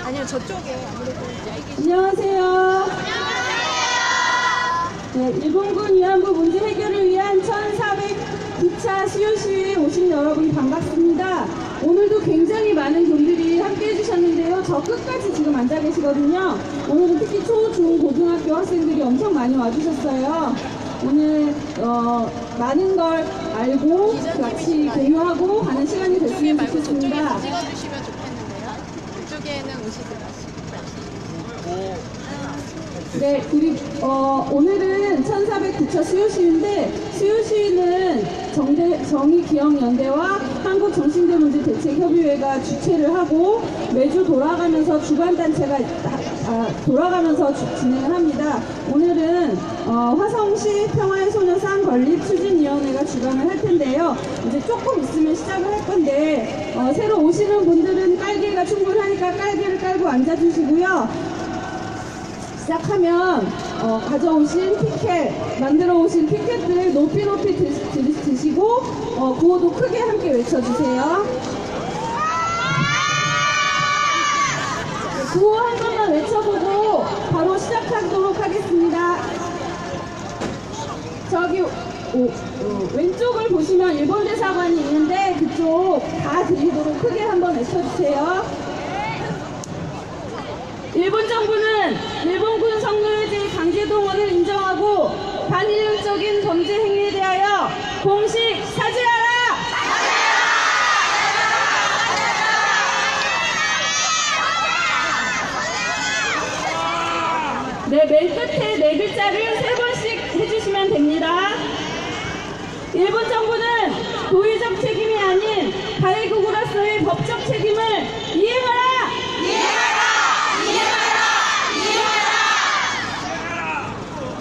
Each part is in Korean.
아니요, 저쪽에 아무래도. 안녕하세요. 네, 일본군 위안부 문제 해결을 위한 1409차 수요시위에 오신 여러분 반갑습니다. 오늘도 굉장히 많은 분들이 함께 해주셨는데요. 저 끝까지 지금 앉아 계시거든요. 오늘은 특히 초, 중, 고등학교 학생들이 엄청 많이 와주셨어요. 오늘 많은 걸 알고 같이 공유하고 가는 시간이 됐으면 좋겠습니다. 찍어주시면 좋겠는데요. 그쪽에는 오시지 마시고. 네, 오늘은 1409차 수요시위인데, 수요시위는 정의기억연대와 한국정신대문제대책협의회가 주최를 하고 매주 돌아가면서 주관단체가 돌아가면서 진행을 합니다. 오늘은 화성시 평화의 소녀 쌍건립추진위원회가 주관을 할 텐데요. 이제 조금 있으면 시작을 할 건데 새로 오시는 분들은 깔개가 충분하니까 깔개를 깔고 앉아주시고요. 시작하면 가져오신 피켓, 만들어 오신 피켓들 높이 드시고 구호도 크게 함께 외쳐주세요. 구호 한 번만 외쳐보고 바로 시작하도록 하겠습니다. 저기 왼쪽을 보시면 일본대사관이 있는데 그쪽 다 들리도록 크게 한번 외쳐주세요. 일본 정부는 일본군 성노예제 강제동원을 인정하고 반일륜적인 범죄 행위에 대하여 공식 사죄하라! 네, 맨 끝에 네 글자를 세 번씩 해주시면 됩니다. 일본 정부는 도의적 책임이 아닌 가해국으로서의 법적 책임을 이행하라!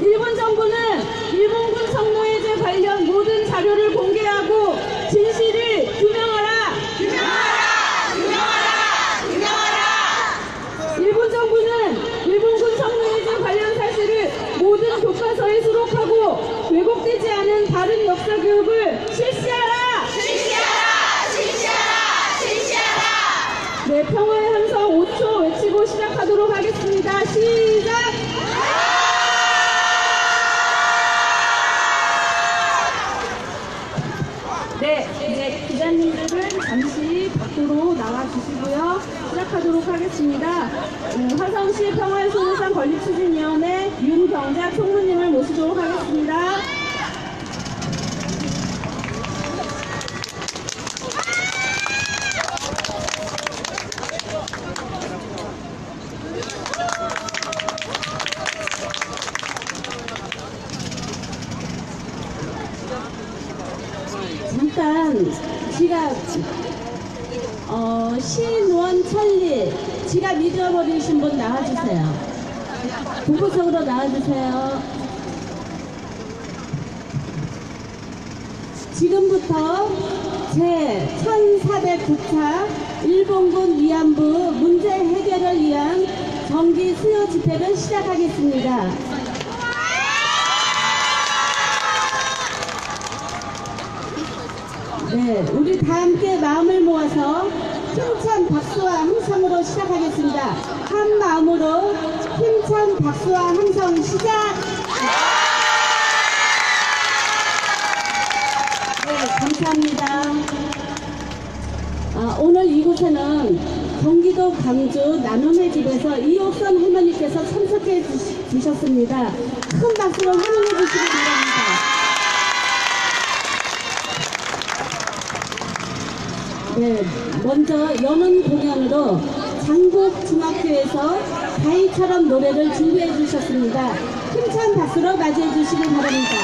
일본 정부는 일본군 성노예제 관련 모든 자료를 공개하고 진실을 규명하라! 일본 정부는 일본군 성노예제 관련 사실을 모든 교과서에 수록하고 왜곡되지 않은 바른 역사 교육을 실시하라! 네, 평화의 함성 5초 외치고 시작하도록 하겠습니다. 시작! 네, 이제 기자님들은 잠시 밖으로 나와주시고요. 시작하도록 하겠습니다. 화성시 평화의 건립추진위원회 윤경자 총무님을 모시도록 하겠습니다. 잠깐 신원천리 지갑 잊어버리신 분 나와주세요. 본부석으로 나와주세요. 지금부터 제1409차 일본군 위안부 문제 해결을 위한 정기 수요 집회를 시작하겠습니다. 네, 우리 다 함께 마음을 모아서 힘찬 박수와 함성으로 시작하겠습니다. 한 마음으로 힘찬 박수와 함성 시작! 네, 감사합니다. 오늘 이곳에는 경기도 광주 나눔의 집에서 이옥선 할머니께서 참석해 주셨습니다. 큰 박수로 환영해 주시기 바랍니다. 네, 먼저 여는 공연으로 장곡중학교에서 가희처럼 노래를 준비해 주셨습니다. 힘찬 박수로 맞이해 주시기 바랍니다.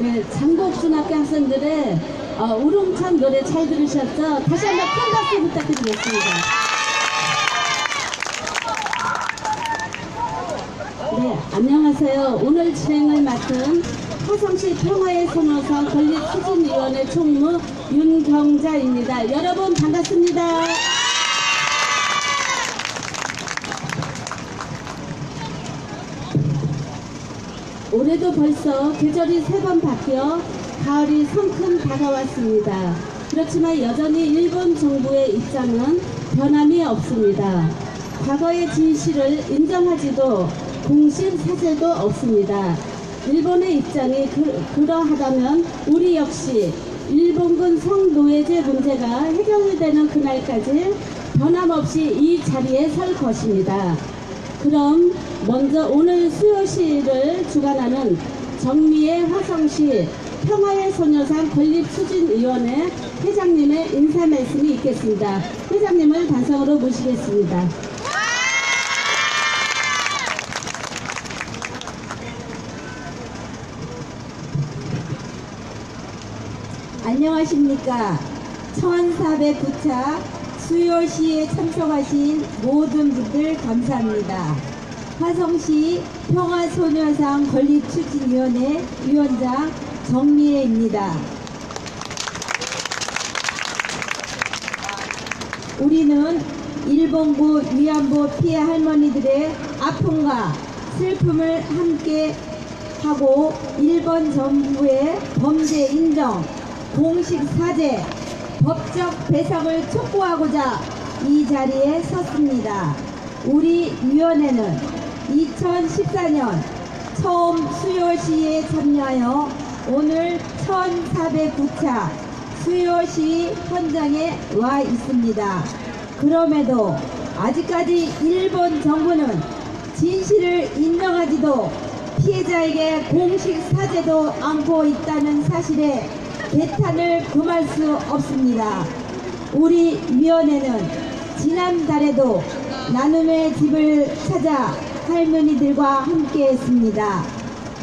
네, 장곡중학교 학생들의 우롱찬 노래 잘 들으셨죠? 다시 한번 큰 박수 부탁드리겠습니다. 네, 안녕하세요. 오늘 진행을 맡은 화성시 평화의 소녀상 건립추진위원회 총무 윤경자입니다. 여러분 반갑습니다. 올해도 벌써 계절이 3번 바뀌어 가을이 성큼 다가왔습니다. 그렇지만 여전히 일본 정부의 입장은 변함이 없습니다. 과거의 진실을 인정하지도 공식 사죄도 없습니다. 일본의 입장이 그러하다면 우리 역시 일본군 성노예제 문제가 해결이 되는 그날까지 변함없이 이 자리에 설 것입니다. 그럼 먼저 오늘 수요시를 주관하는 정미애 화성시 평화의 소녀상 건립추진위원회 회장님의 인사 말씀이 있겠습니다. 회장님을 단상으로 모시겠습니다. 안녕하십니까. 1409차 수요시에 참석하신 모든 분들 감사합니다. 화성시 평화소녀상 건립추진위원회 위원장 정미애입니다. 우리는 일본군 위안부 피해 할머니들의 아픔과 슬픔을 함께 하고 일본 정부의 범죄 인정, 공식 사죄, 법적 배상을 촉구하고자 이 자리에 섰습니다. 우리 위원회는 2014년 처음 수요시에 참여하여 오늘 1409차 수요시 현장에 와 있습니다. 그럼에도 아직까지 일본 정부는 진실을 인정하지도 피해자에게 공식 사죄도 않고 있다는 사실에 개탄을 금할 수 없습니다. 우리 위원회는 지난달에도 나눔의 집을 찾아 할머니들과 함께 했습니다.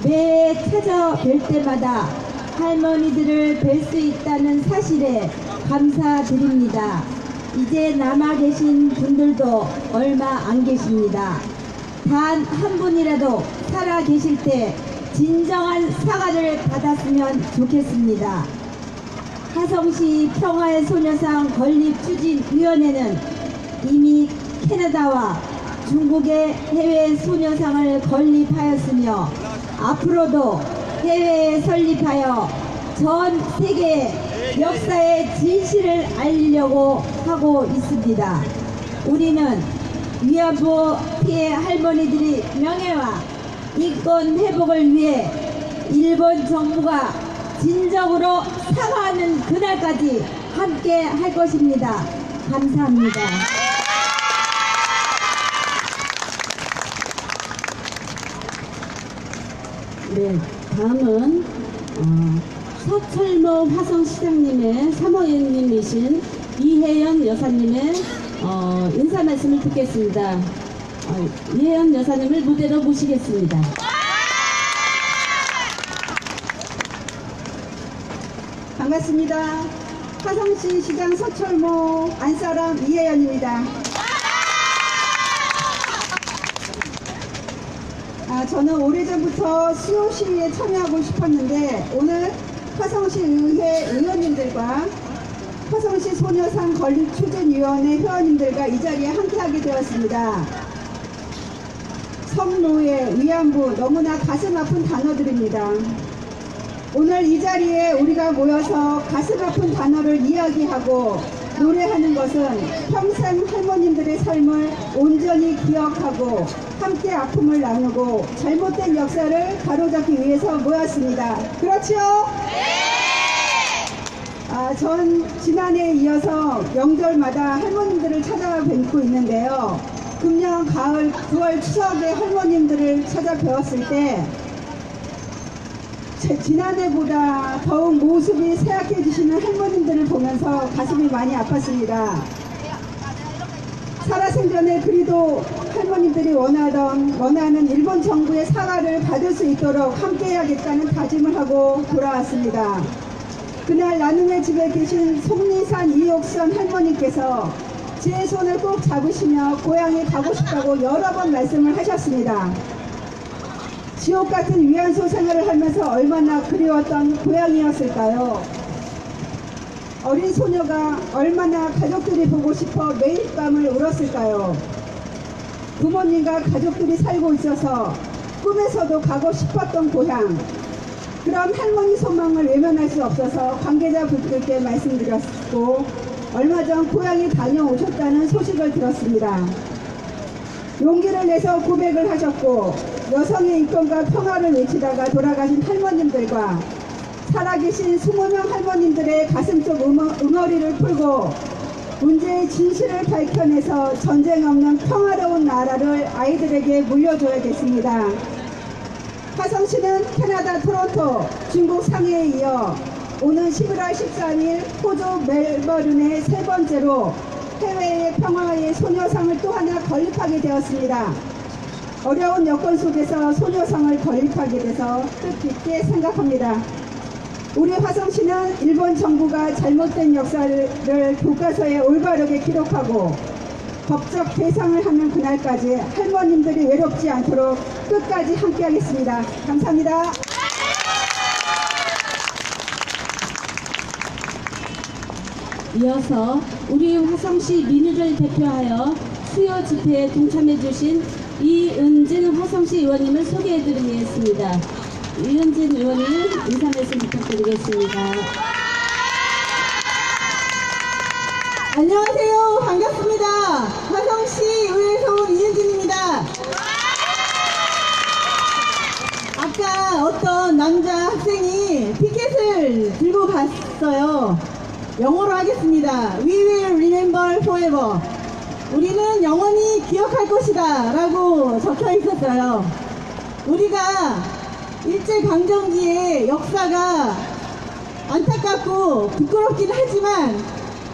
매해 찾아뵐 때마다 할머니들을 뵐 수 있다는 사실에 감사드립니다. 이제 남아 계신 분들도 얼마 안 계십니다. 단 한 분이라도 살아 계실 때 진정한 사과를 받았으면 좋겠습니다. 화성시 평화의 소녀상 건립추진위원회는 이미 캐나다와 중국의 해외 소녀상을 건립하였으며 앞으로도 해외에 설립하여 전 세계 역사의 진실을 알리려고 하고 있습니다. 우리는 위안부 피해 할머니들의 명예와 인권 회복을 위해 일본 정부가 진정으로 사과하는 그날까지 함께 할 것입니다. 감사합니다. 네, 다음은 서철모 화성시장님의 사모님이신 이혜연 여사님의 인사 말씀을 듣겠습니다. 이혜연 여사님을 무대로 모시겠습니다. 반갑습니다. 화성시 시장 서철모 안사람 이혜연입니다. 저는 오래전부터 수요시위에 참여하고 싶었는데 오늘 화성시 의회 의원님들과 화성시 소녀상 건립추진위원회 회원님들과 이 자리에 함께하게 되었습니다. 성노예, 위안부 너무나 가슴 아픈 단어들입니다. 오늘 이 자리에 우리가 모여서 가슴 아픈 단어를 이야기하고 노래하는 것은 평생 할머님들의 삶을 온전히 기억하고 함께 아픔을 나누고 잘못된 역사를 바로잡기 위해서 모였습니다. 그렇죠? 전 지난해에 이어서 명절마다 할머님들을 찾아뵙고 있는데요. 금년 가을 9월 추석에 할머님들을 찾아뵈었을 때 지난해보다 더욱 모습이 쇠약해지시는 할머님들을 보면서 가슴이 많이 아팠습니다. 살아생전에 그리도 할머님들이 원하는 일본 정부의 사과를 받을 수 있도록 함께해야겠다는 다짐을 하고 돌아왔습니다. 그날 나눔의 집에 계신 속리산 이옥선 할머니께서 제 손을 꼭 잡으시며 고향에 가고 싶다고 여러 번 말씀을 하셨습니다. 지옥 같은 위안소 생활을 하면서 얼마나 그리웠던 고향이었을까요? 어린 소녀가 얼마나 가족들이 보고 싶어 매일 밤을 울었을까요? 부모님과 가족들이 살고 있어서 꿈에서도 가고 싶었던 고향. 그런 할머니 소망을 외면할 수 없어서 관계자분들께 말씀드렸고, 얼마 전 고향에 다녀오셨다는 소식을 들었습니다. 용기를 내서 고백을 하셨고, 여성의 인권과 평화를 외치다가 돌아가신 할머님들과 살아계신 20명 할머님들의 가슴속 응어리를 풀고 문제의 진실을 밝혀내서 전쟁 없는 평화로운 나라를 아이들에게 물려줘야겠습니다. 화성시는 캐나다 토론토, 중국 상해에 이어 오는 11월 13일 호주 멜버른에 세 번째로 해외의 평화의 소녀상을 또 하나 건립하게 되었습니다. 어려운 여건 속에서 소녀상을 건립하게 돼서 뜻깊게 생각합니다. 우리 화성시는 일본 정부가 잘못된 역사를 교과서에 올바르게 기록하고 법적 배상을 하는 그날까지 할머님들이 외롭지 않도록 끝까지 함께하겠습니다. 감사합니다. 이어서 우리 화성시 민의를 대표하여 수요 집회에 동참해주신 이은진 화성시 의원님을 소개해드리겠습니다. 이은진 의원님 인사 말씀 부탁드리겠습니다. 안녕하세요. 반갑습니다. 화성시 의회에서 온 이은진입니다. 아까 어떤 남자 학생이 피켓을 들고 갔어요. 영어로 하겠습니다. We will remember forever. 우리는 영원히 기억할 것이다 라고 적혀 있었어요. 우리가 일제강점기의 역사가 안타깝고 부끄럽긴 하지만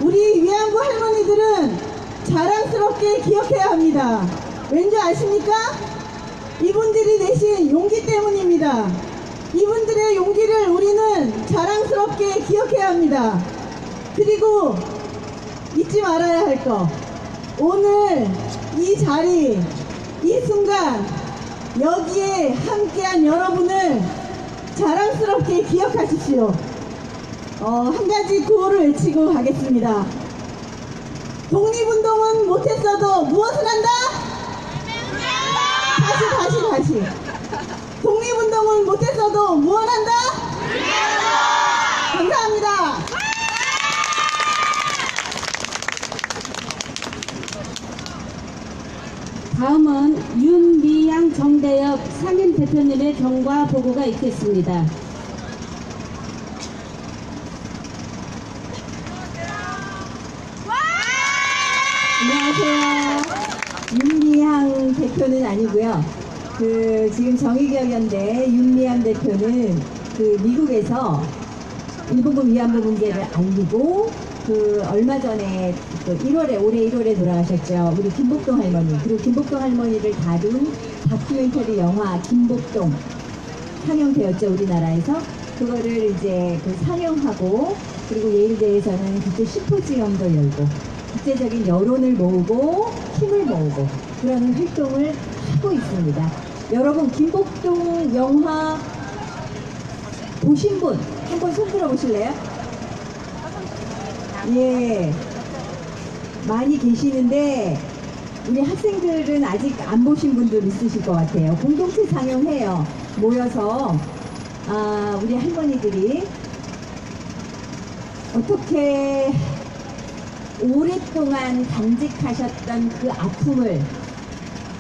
우리 위안부 할머니들은 자랑스럽게 기억해야 합니다. 왠지 아십니까? 이분들이 내신 용기 때문입니다. 이분들의 용기를 우리는 자랑스럽게 기억해야 합니다. 그리고 잊지 말아야 할 것. 오늘 이 자리, 이 순간 여기에 함께한 여러분을 자랑스럽게 기억하십시오. 한 가지 구호를 외치고 가겠습니다. 독립운동은 못했어도 무엇을 한다? 다시. 독립운동은 못했어도 무엇 한다? 감사합니다. 다음은 윤미향 정대엽 상임 대표님의 경과 보고가 있겠습니다. 안녕하세요. 윤미향 대표는 아니고요. 지금 정의기억연대 윤미향 대표는 미국에서 일본군 위안부 문제를 알리고 얼마 전에 올해 1월에 돌아가셨죠. 우리 김복동 할머니, 그리고 김복동 할머니를 다룬 다큐멘터리 영화 김복동 상영되었죠, 우리나라에서. 그거를 이제 상영하고, 그리고 예일대에서는 그때 심포지엄도 열고 국제적인 여론을 모으고 힘을 모으고 그러는 활동을 하고 있습니다. 여러분, 김복동 영화 보신 분 한번 손 들어 보실래요? 예, 많이 계시는데 우리 학생들은 아직 안 보신 분들 있으실 것 같아요. 공동체 상영해요. 모여서 우리 할머니들이 어떻게 오랫동안 간직하셨던 그 아픔을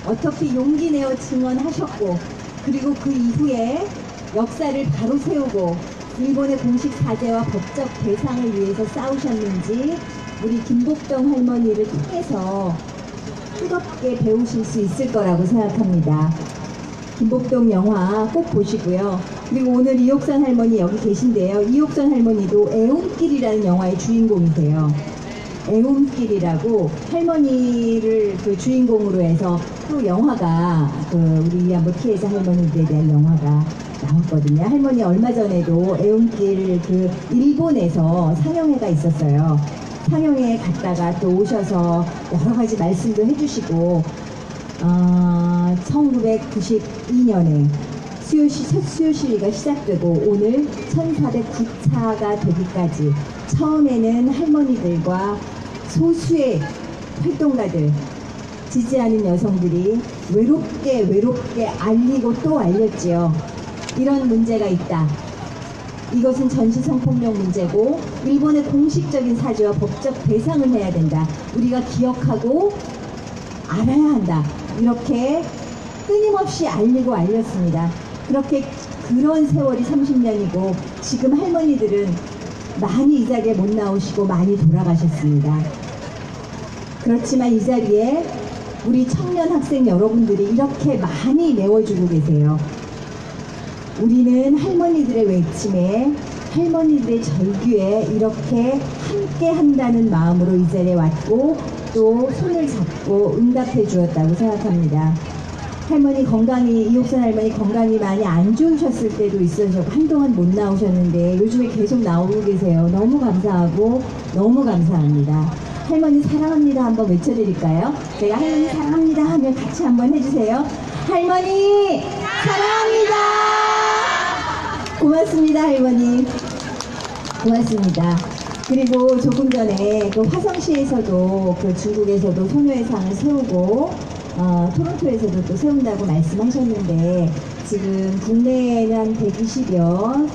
어떻게 용기 내어 증언하셨고, 그리고 그 이후에 역사를 바로 세우고 일본의 공식 사죄와 법적 배상을 위해서 싸우셨는지 우리 김복동 할머니를 통해서 뜨겁게 배우실 수 있을 거라고 생각합니다. 김복동 영화 꼭 보시고요. 그리고 오늘 이옥선 할머니 여기 계신데요. 이옥선 할머니도 애혼길이라는 영화의 주인공이세요. 애움길이라고 할머니를 그 주인공으로 해서 또 영화가 우리 위안부 피해자 할머니들에 대한 영화가 나왔거든요. 할머니 얼마 전에도 애움길 일본에서 상영회가 있었어요. 상영회에 갔다가 또 오셔서 여러 가지 말씀도 해주시고 1992년에 첫 수요시위가 시작되고 오늘 1409차가 되기까지 처음에는 할머니들과 소수의 활동가들, 지지하는 여성들이 외롭게 알리고 또 알렸지요. 이런 문제가 있다. 이것은 전시성폭력 문제고 일본의 공식적인 사죄와 법적 배상을 해야 된다. 우리가 기억하고 알아야 한다. 이렇게 끊임없이 알리고 알렸습니다. 그런 세월이 30년이고 지금 할머니들은 많이 이 자리에 못 나오시고 많이 돌아가셨습니다. 그렇지만 이 자리에 우리 청년 학생 여러분들이 이렇게 많이 메워주고 계세요. 우리는 할머니들의 외침에 할머니들의 절규에 이렇게 함께 한다는 마음으로 이 자리에 왔고 또 손을 잡고 응답해 주었다고 생각합니다. 할머니 건강이, 이옥선 할머니 건강이 많이 안 좋으셨을 때도 있으셨고 한동안 못 나오셨는데 요즘에 계속 나오고 계세요. 너무 감사하고 너무 감사합니다. 할머니 사랑합니다 한번 외쳐드릴까요? 제가 할머니 사랑합니다 하면 같이 한번 해주세요. 할머니 사랑합니다. 고맙습니다 할머니. 고맙습니다. 그리고 조금 전에 화성시에서도 중국에서도 소녀의상을 세우고 토론토에서도 또 세운다고 말씀하셨는데 지금 국내에는 한 120여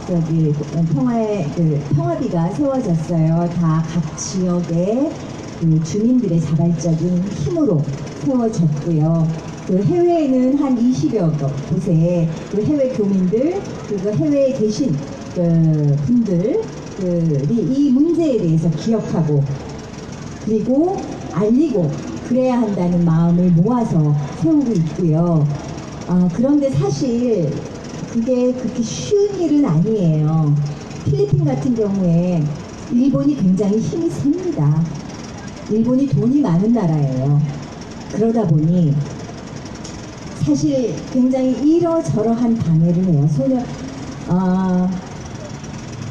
평화비가 세워졌어요. 다 각 지역의 주민들의 자발적인 힘으로 세워졌고요. 해외에는 한 20여 곳에 해외 교민들 그리고 해외에 계신 분들이 이 문제에 대해서 기억하고 그리고 알리고 그래야 한다는 마음을 모아서 세우고 있고요. 그런데 사실 그게 그렇게 쉬운 일은 아니에요. 필리핀 같은 경우에 일본이 굉장히 힘이 셉니다. 일본이 돈이 많은 나라예요. 그러다 보니 사실 굉장히 이러저러한 방해를 해요.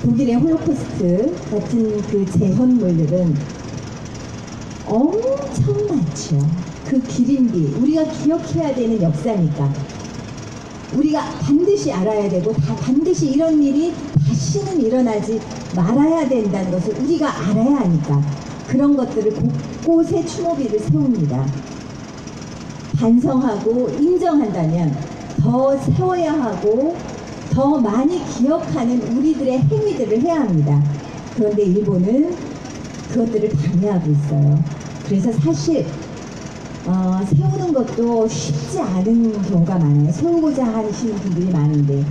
독일의 홀로코스트 같은 재현물들은 엄청 많죠. 기린비 우리가 기억해야 되는 역사니까 우리가 반드시 알아야 되고 반드시 이런 일이 다시는 일어나지 말아야 된다는 것을 우리가 알아야 하니까 그런 것들을 곳곳에 추모비를 세웁니다. 반성하고 인정한다면 더 세워야 하고 더 많이 기억하는 우리들의 행위들을 해야 합니다. 그런데 일본은 그것들을 방해하고 있어요. 그래서 사실 세우는 것도 쉽지 않은 경우가 많아요. 세우고자 하시는 분들이 많은데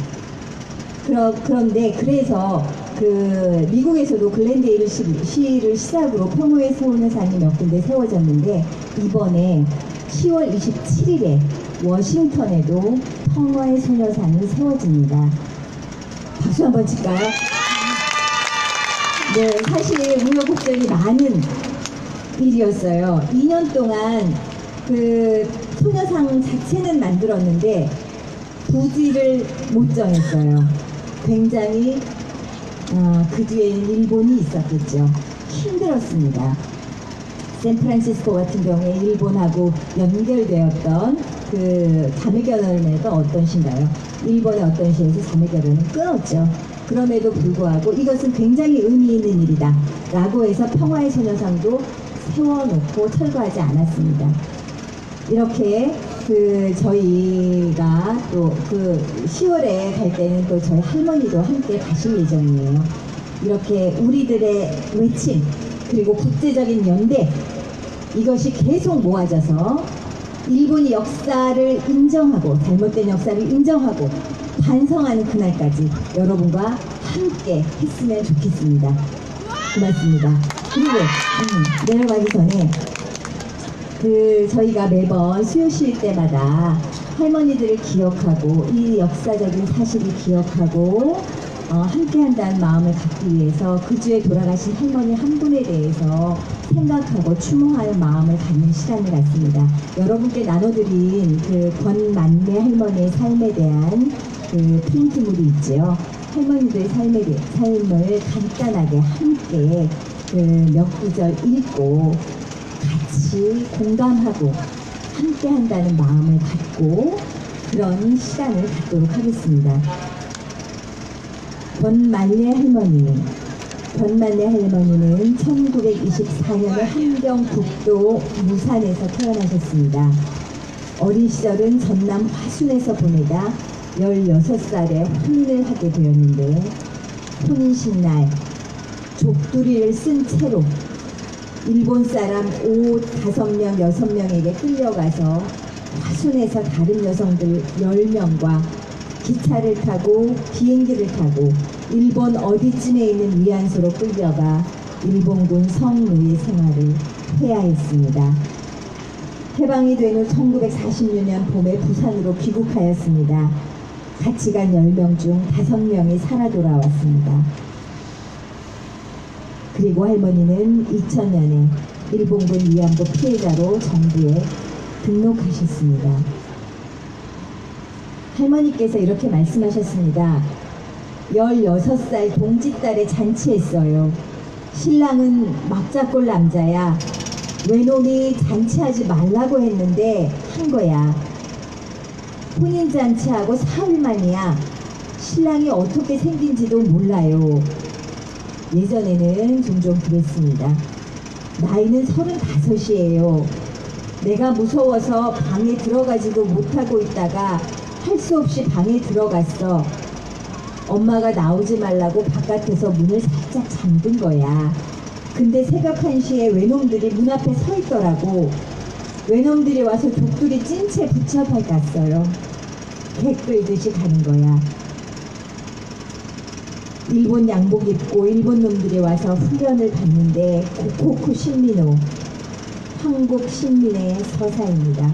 그런데 그래서 미국에서도 글렌데일 시를 시작으로 평화의 소녀상이 몇 군데 세워졌는데 이번에 10월 27일에 워싱턴에도 평화의 소녀상이 세워집니다. 박수 한번 칠까요? 네, 사실 우여곡절이 많은 일이었어요. 2년 동안 소녀상 자체는 만들었는데 부지를 못 정했어요. 굉장히 그 뒤에는 일본이 있었겠죠. 힘들었습니다. 샌프란시스코 같은 경우에 일본하고 연결되었던 자매결연회가 어떤 시인가요? 일본의 어떤 시에서 자매결연을 끊었죠. 그럼에도 불구하고 이것은 굉장히 의미 있는 일이다 라고 해서 평화의 소녀상도 세워놓고 철거하지 않았습니다. 이렇게 저희가 또 10월에 갈 때는 또 저희 할머니도 함께 가실 예정이에요. 이렇게 우리들의 외침 그리고 국제적인 연대 이것이 계속 모아져서 일본이 역사를 인정하고 잘못된 역사를 인정하고 반성하는 그날까지 여러분과 함께 했으면 좋겠습니다. 고맙습니다. 그리고 내려가기 전에 저희가 매번 수요시일 때마다 할머니들을 기억하고 이 역사적인 사실을 기억하고 함께한다는 마음을 갖기 위해서 그 주에 돌아가신 할머니 한 분에 대해서 생각하고 추모하는 마음을 갖는 시간을 갖습니다. 여러분께 나눠드린 그 권만래 할머니의 삶에 대한 그 프린트물이 있지요. 할머니들의 삶을 간단하게 함께 그 몇 구절 읽고 같이 공감하고 함께 한다는 마음을 갖고 그런 시간을 갖도록 하겠습니다. 권만래 할머니는 1924년에 함경북도 무산에서 태어나셨습니다. 어린 시절은 전남 화순에서 보내다 16살에 혼인을 하게 되었는데 혼인식 날 족두리를 쓴 채로 일본 사람 5명, 6명에게 끌려가서 화순에서 다른 여성들 10명과 기차를 타고 비행기를 타고 일본 어디쯤에 있는 위안소로 끌려가 일본군 성노예 생활을 해야 했습니다. 해방이 된 후 1946년 봄에 부산으로 귀국하였습니다. 같이 간 10명 중 5명이 살아 돌아왔습니다. 그리고 할머니는 2000년에 일본군 위안부 피해자로 정부에 등록하셨습니다. 할머니께서 이렇게 말씀하셨습니다. 16살 동짓달에 잔치했어요. 신랑은 막자골 남자야. 외놈이 잔치하지 말라고 했는데 한 거야. 혼인잔치하고 사흘 만이야. 신랑이 어떻게 생긴지도 몰라요. 예전에는 종종 그랬습니다. 나이는 35이에요. 내가 무서워서 방에 들어가지도 못하고 있다가 할 수 없이 방에 들어갔어. 엄마가 나오지 말라고 바깥에서 문을 살짝 잠근 거야. 근데 새벽 1시에 외놈들이 문 앞에 서 있더라고. 외놈들이 와서 족두리 찐 채 붙여박았어요. 개 끌듯이 가는 거야. 일본 양복 입고 일본 놈들이 와서 훈련을 받는데 고코쿠 신민호, 한국 신민의 서사입니다.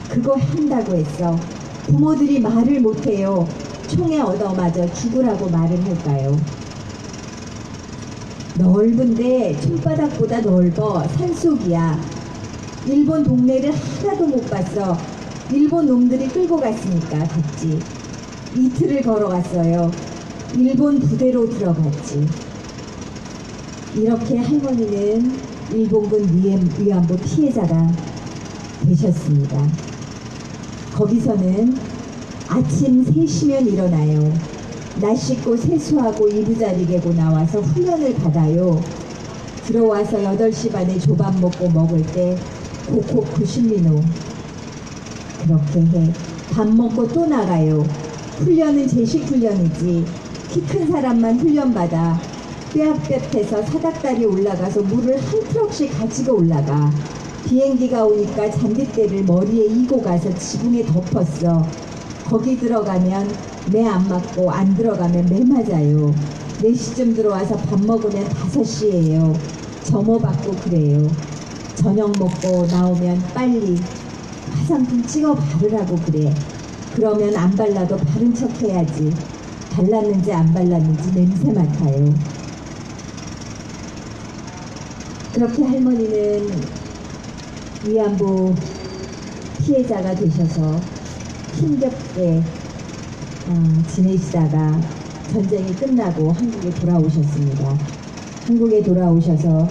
그거 한다고 했어. 부모들이 말을 못해요. 총에 얻어맞아 죽으라고 말을 할까요? 넓은데 손바닥보다 넓어. 산속이야. 일본 동네를 하나도 못 봤어. 일본 놈들이 끌고 갔으니까 갔지. 이틀을 걸어갔어요. 일본 부대로 들어갔지. 이렇게 할머니는 일본군 위안부 피해자가 되셨습니다. 거기서는 아침 3시면 일어나요. 날 씻고 세수하고 이부자리 개고 나와서 훈련을 받아요. 들어와서 8시 반에 조밥 먹고 먹을 때 고코쿠 신민호. 그렇게 해. 밥 먹고 또 나가요. 훈련은 제식 훈련이지. 키 큰 사람만 훈련받아. 뼈아볕에서 사닥다리 올라가서 물을 한 트럭씩 가지고 올라가. 비행기가 오니까 잔디대를 머리에 이고 가서 지붕에 덮었어. 거기 들어가면 매 안 맞고 안 들어가면 매 맞아요. 4시쯤 들어와서 밥 먹으면 5시예요. 점호 받고 그래요. 저녁 먹고 나오면 빨리 화장품 찍어 바르라고 그래. 그러면 안 발라도 바른 척 해야지. 발랐는지 안 발랐는지 냄새 맡아요. 그렇게 할머니는 위안부 피해자가 되셔서 힘겹게 지내시다가 전쟁이 끝나고 한국에 돌아오셨습니다. 한국에 돌아오셔서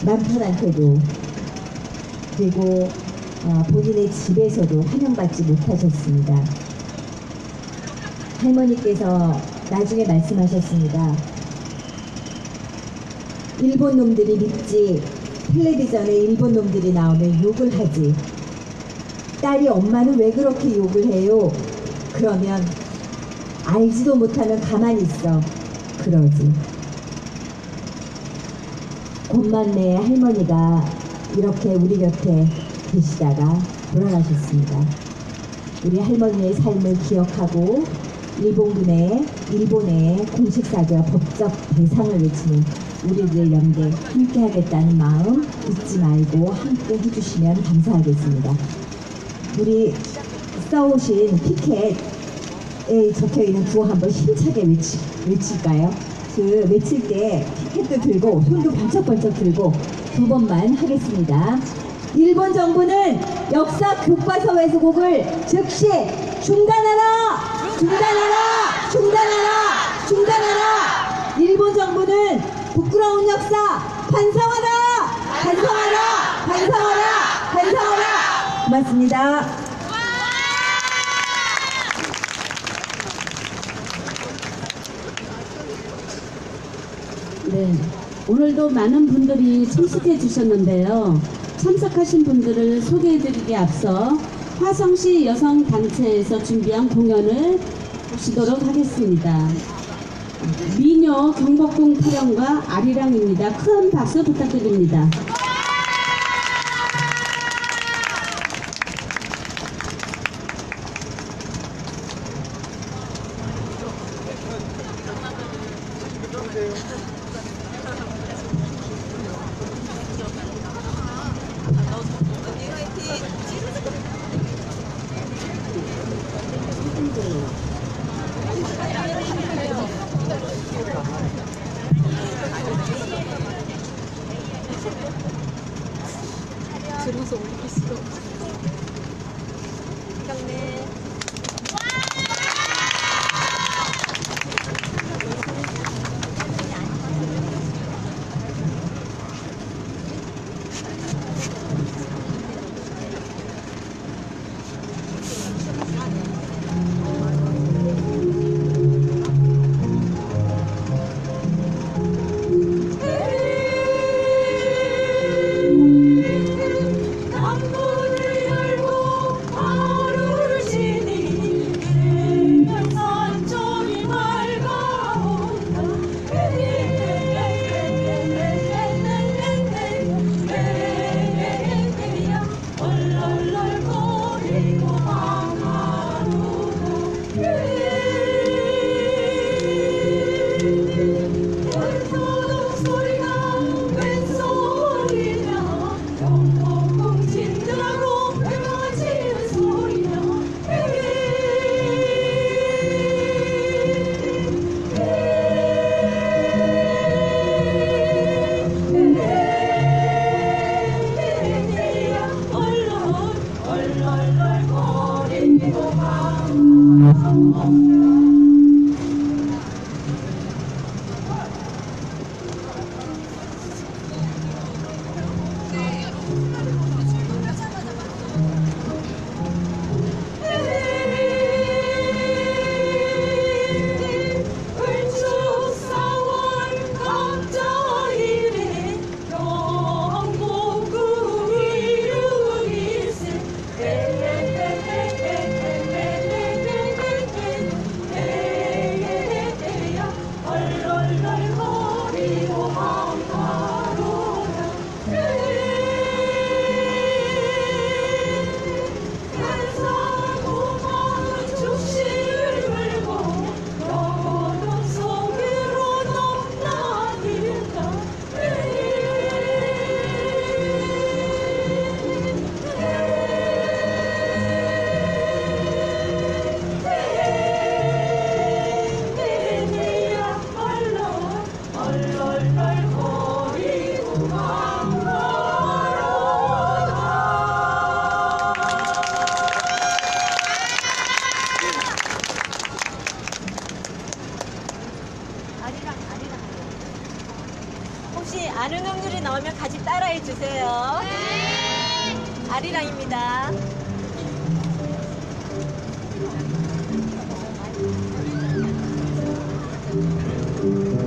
남편한테도 그리고 본인의 집에서도 환영받지 못하셨습니다. 할머니께서 나중에 말씀하셨습니다. 일본 놈들이 믿지. 텔레비전에 일본 놈들이 나오면 욕을 하지. 딸이 엄마는 왜 그렇게 욕을 해요? 그러면 알지도 못하면 가만히 있어. 그러지. 권만래의 할머니가 이렇게 우리 곁에 계시다가 돌아가셨습니다. 우리 할머니의 삶을 기억하고 일본의 공식 사죄와 법적 대상을 외치는 우리들 연대 함께 하겠다는 마음 잊지 말고 함께 해주시면 감사하겠습니다. 우리 써오신 피켓 적혀 있는 구호 한번 힘차게 외칠까요? 그 외칠 때 티켓도 들고 손도 번쩍번쩍 들고 두 번만 하겠습니다. 일본 정부는 역사 교과서 왜곡을 즉시 중단하라! 중단하라! 중단하라! 중단하라! 일본 정부는 부끄러운 역사 반성하라! 반성하라! 반성하라! 반성하라! 고맙습니다. 네, 오늘도 많은 분들이 참석해 주셨는데요. 참석하신 분들을 소개해드리기에 앞서 화성시 여성단체에서 준비한 공연을 보시도록 하겠습니다. 미녀 경복궁 타령과 아리랑입니다. 큰 박수 부탁드립니다. 들어서 올릴 수가 없어. 혹시 아는 음률이 나오면 같이 따라해 주세요. 네. 아리랑입니다. Oh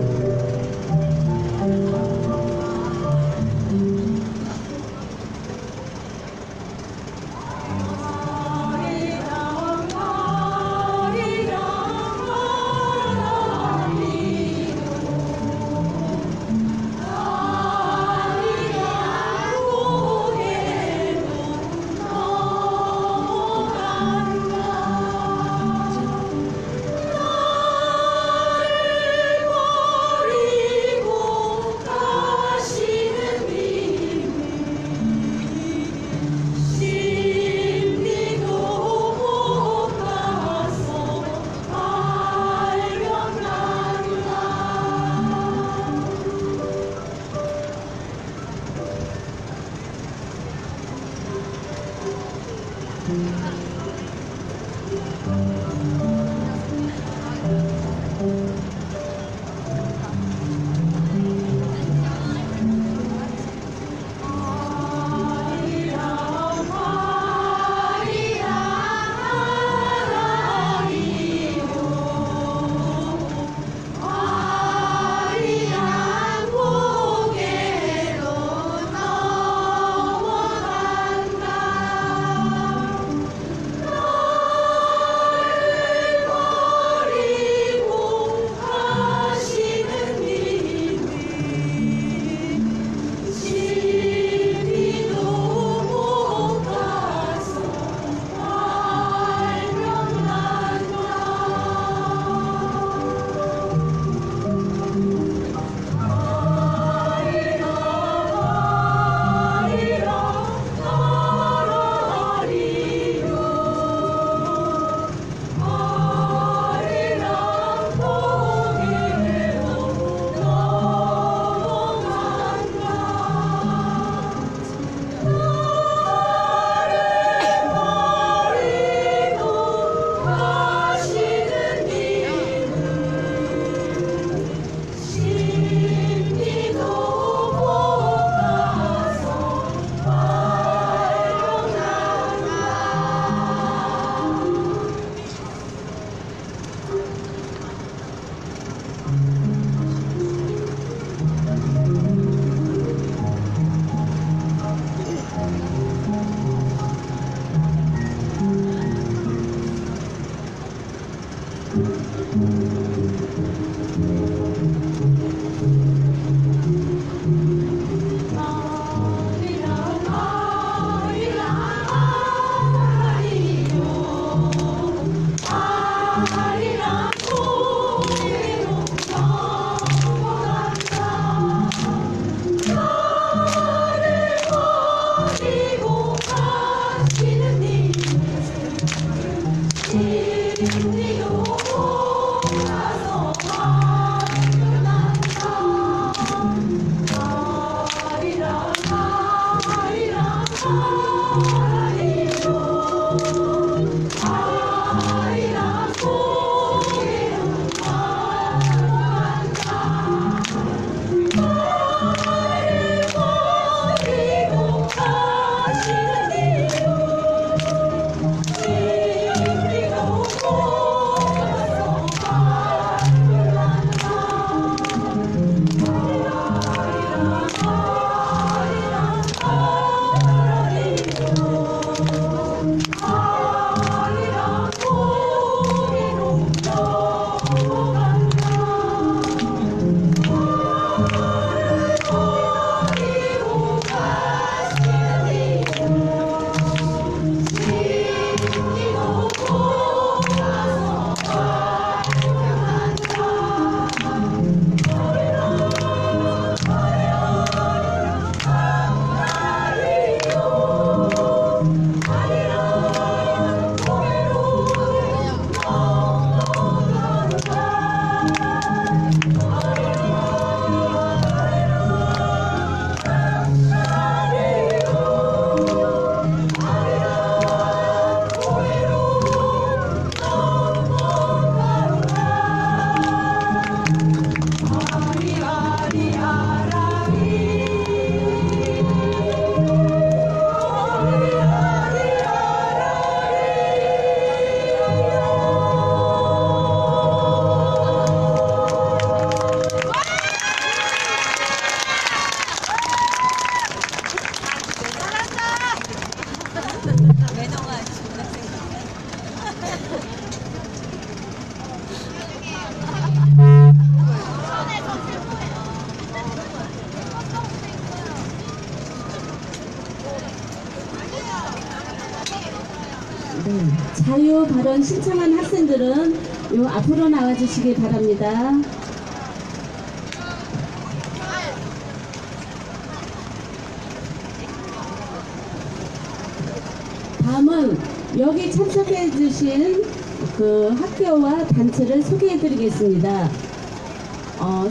자유 발언 신청한 학생들은 요 앞으로 나와주시기 바랍니다. 다음은 여기 참석해 주신 그 학교와 단체를 소개해 드리겠습니다.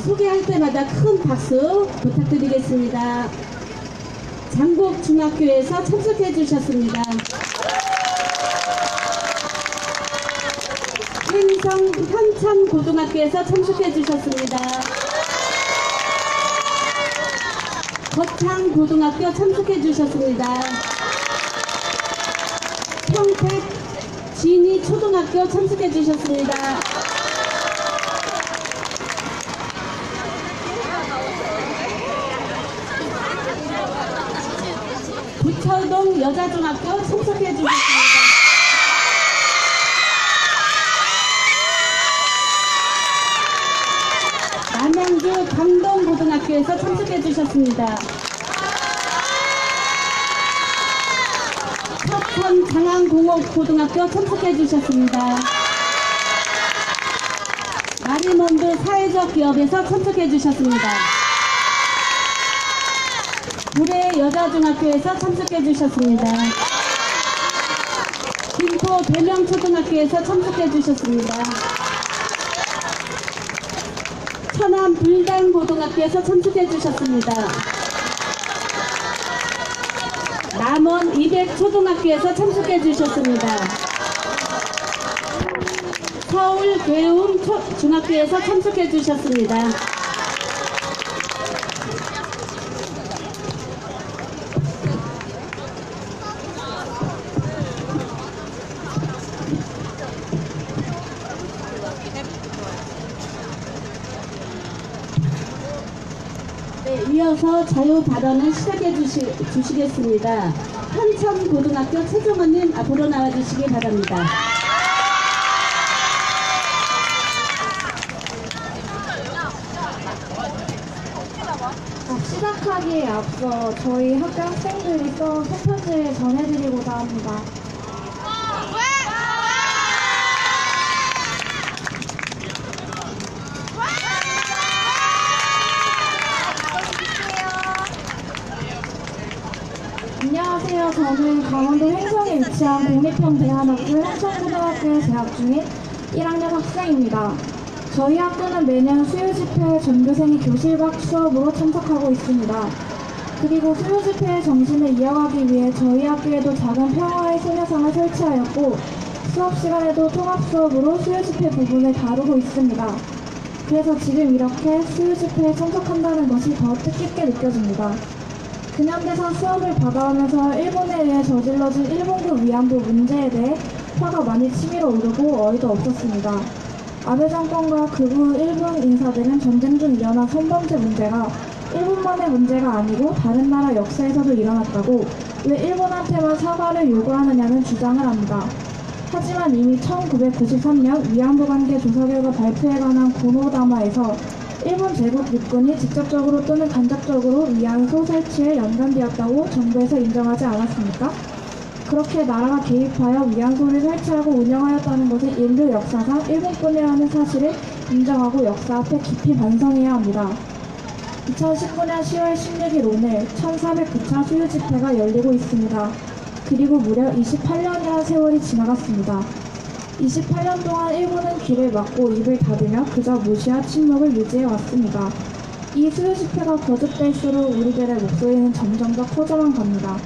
소개할 때마다 큰 박수 부탁드리겠습니다. 장곡중학교에서 참석해 주셨습니다. 행성 현참고등학교에서 참석해 주셨습니다. 거창고등학교 참석해 주셨습니다. 평택 진이초등학교 참석해 주셨습니다. 부철동 여자중학교 참석해 주셨습니다. 남양주 강동고등학교에서 참석해 주셨습니다. 서천 장안공업고등학교 참석해 주셨습니다. 마리몬드 사회적 기업에서 참석해 주셨습니다. 구례 여자중학교에서 참석해 주셨습니다. 김포 대명초등학교에서 참석해 주셨습니다. 천안 불당고등학교에서 참석해 주셨습니다. 남원 이백초등학교에서 참석해 주셨습니다. 서울 괴움 중학교에서 참석해 주셨습니다. 네, 이어서 자유 발언을 시작해 주시겠습니다. 한천고등학교 최종원님 앞으로 나와주시기 바랍니다. 시작하기에 앞서 저희 학교 학생들이 써 손편지를 전해드리고자 합니다. 안녕하세요. 저는 강원도 횡성에 위치한 국립형 한천고등학교에 재학 중인 1학년 학생입니다. 저희 학교는 매년 수요집회에 전교생이 교실 밖 수업으로 참석하고 있습니다. 그리고 수요집회의 정신을 이어가기 위해 저희 학교에도 작은 평화의 소녀상을 설치하였고 수업 시간에도 통합수업으로 수요집회 부분을 다루고 있습니다. 그래서 지금 이렇게 수요집회에 참석한다는 것이 더 뜻깊게 느껴집니다. 근현대사 수업을 받아오면서 일본에 의해 저질러진 일본군 위안부 문제에 대해 화가 많이 치밀어 오르고 어이도 없었습니다. 아베 정권과 극우 일본 인사들은 전쟁 중 일어난 성범죄 문제가 일본만의 문제가 아니고 다른 나라 역사에서도 일어났다고 왜 일본한테만 사과를 요구하느냐는 주장을 합니다. 하지만 이미 1993년 위안부 관계 조사 결과 발표에 관한 고노다마에서 일본 제국 육군이 직접적으로 또는 간접적으로 위안소 설치에 연관되었다고 정부에서 인정하지 않았습니까? 그렇게 나라가 개입하여 위안소를 설치하고 운영하였다는 것은 인류 역사상 일본뿐이라는 사실을 인정하고 역사 앞에 깊이 반성해야 합니다. 2019년 10월 16일 오늘 1409차 수요집회가 열리고 있습니다. 그리고 무려 28년이라는 세월이 지나갔습니다. 28년 동안 일본은 귀를 막고 입을 닫으며 그저 무시와 침묵을 유지해왔습니다. 이 수요집회가 거듭될수록 우리들의 목소리는 점점 더 커져만 갑니다.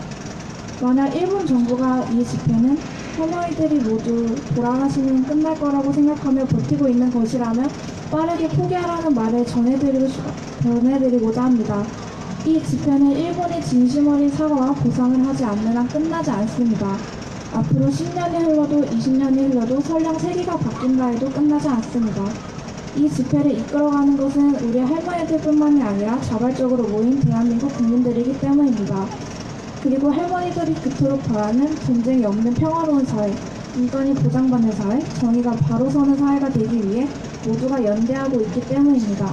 만약 일본 정부가 이 집회는 할머니들이 모두 돌아가시면 끝날 거라고 생각하며 버티고 있는 것이라면 빠르게 포기하라는 말을 전해드리고자 합니다. 이 집회는 일본이 진심 어린 사과와 보상을 하지 않는 한 끝나지 않습니다. 앞으로 10년이 흘러도 20년이 흘러도 설령 세기가 바뀐다 해도 끝나지 않습니다. 이 집회를 이끌어가는 것은 우리 할머니들뿐만이 아니라 자발적으로 모인 대한민국 국민들이기 때문입니다. 그리고 할머니들이 그토록 바라는 전쟁이 없는 평화로운 사회, 인권이 보장받는 사회, 정의가 바로 서는 사회가 되기 위해 모두가 연대하고 있기 때문입니다.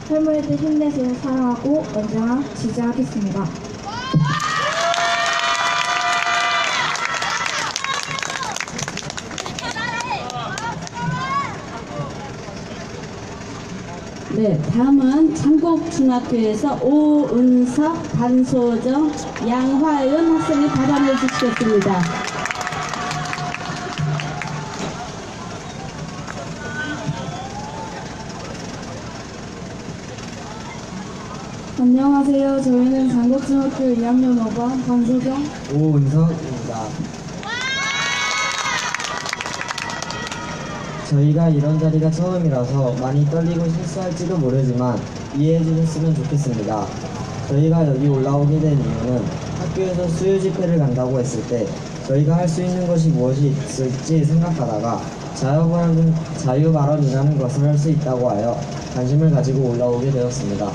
할머니들 힘내세요. 사랑하고 언제나 지지하겠습니다. 네, 다음은 장곡중학교에서 오은석, 반소정, 양화연 학생이 발언해 주시겠습니다. 안녕하세요. 저희는 장곡중학교 2학년 5반 반소정 오은석입니다. 저희가 이런 자리가 처음이라서 많이 떨리고 실수할지도 모르지만 이해해 주셨으면 좋겠습니다. 저희가 여기 올라오게 된 이유는 학교에서 수요 집회를 간다고 했을 때 저희가 할 수 있는 것이 무엇이 있을지 생각하다가 자유 발언이라는 것을 할 수 있다고 하여 관심을 가지고 올라오게 되었습니다.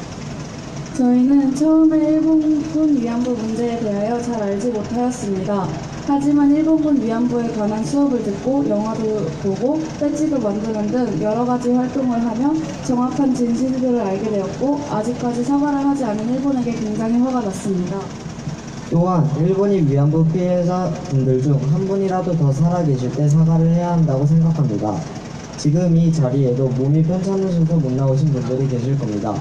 저희는 처음에 일본군 위안부 문제에 대하여 잘 알지 못하였습니다. 하지만 일본군 위안부에 관한 수업을 듣고 영화도 보고 배지도 만드는 등 여러 가지 활동을 하며 정확한 진실들을 알게 되었고 아직까지 사과를 하지 않은 일본에게 굉장히 화가 났습니다. 또한 일본이 위안부 피해자분들 중 한 분이라도 더 살아계실 때 사과를 해야 한다고 생각합니다. 지금 이 자리에도 몸이 편찮으셔서 못 나오신 분들이 계실 겁니다.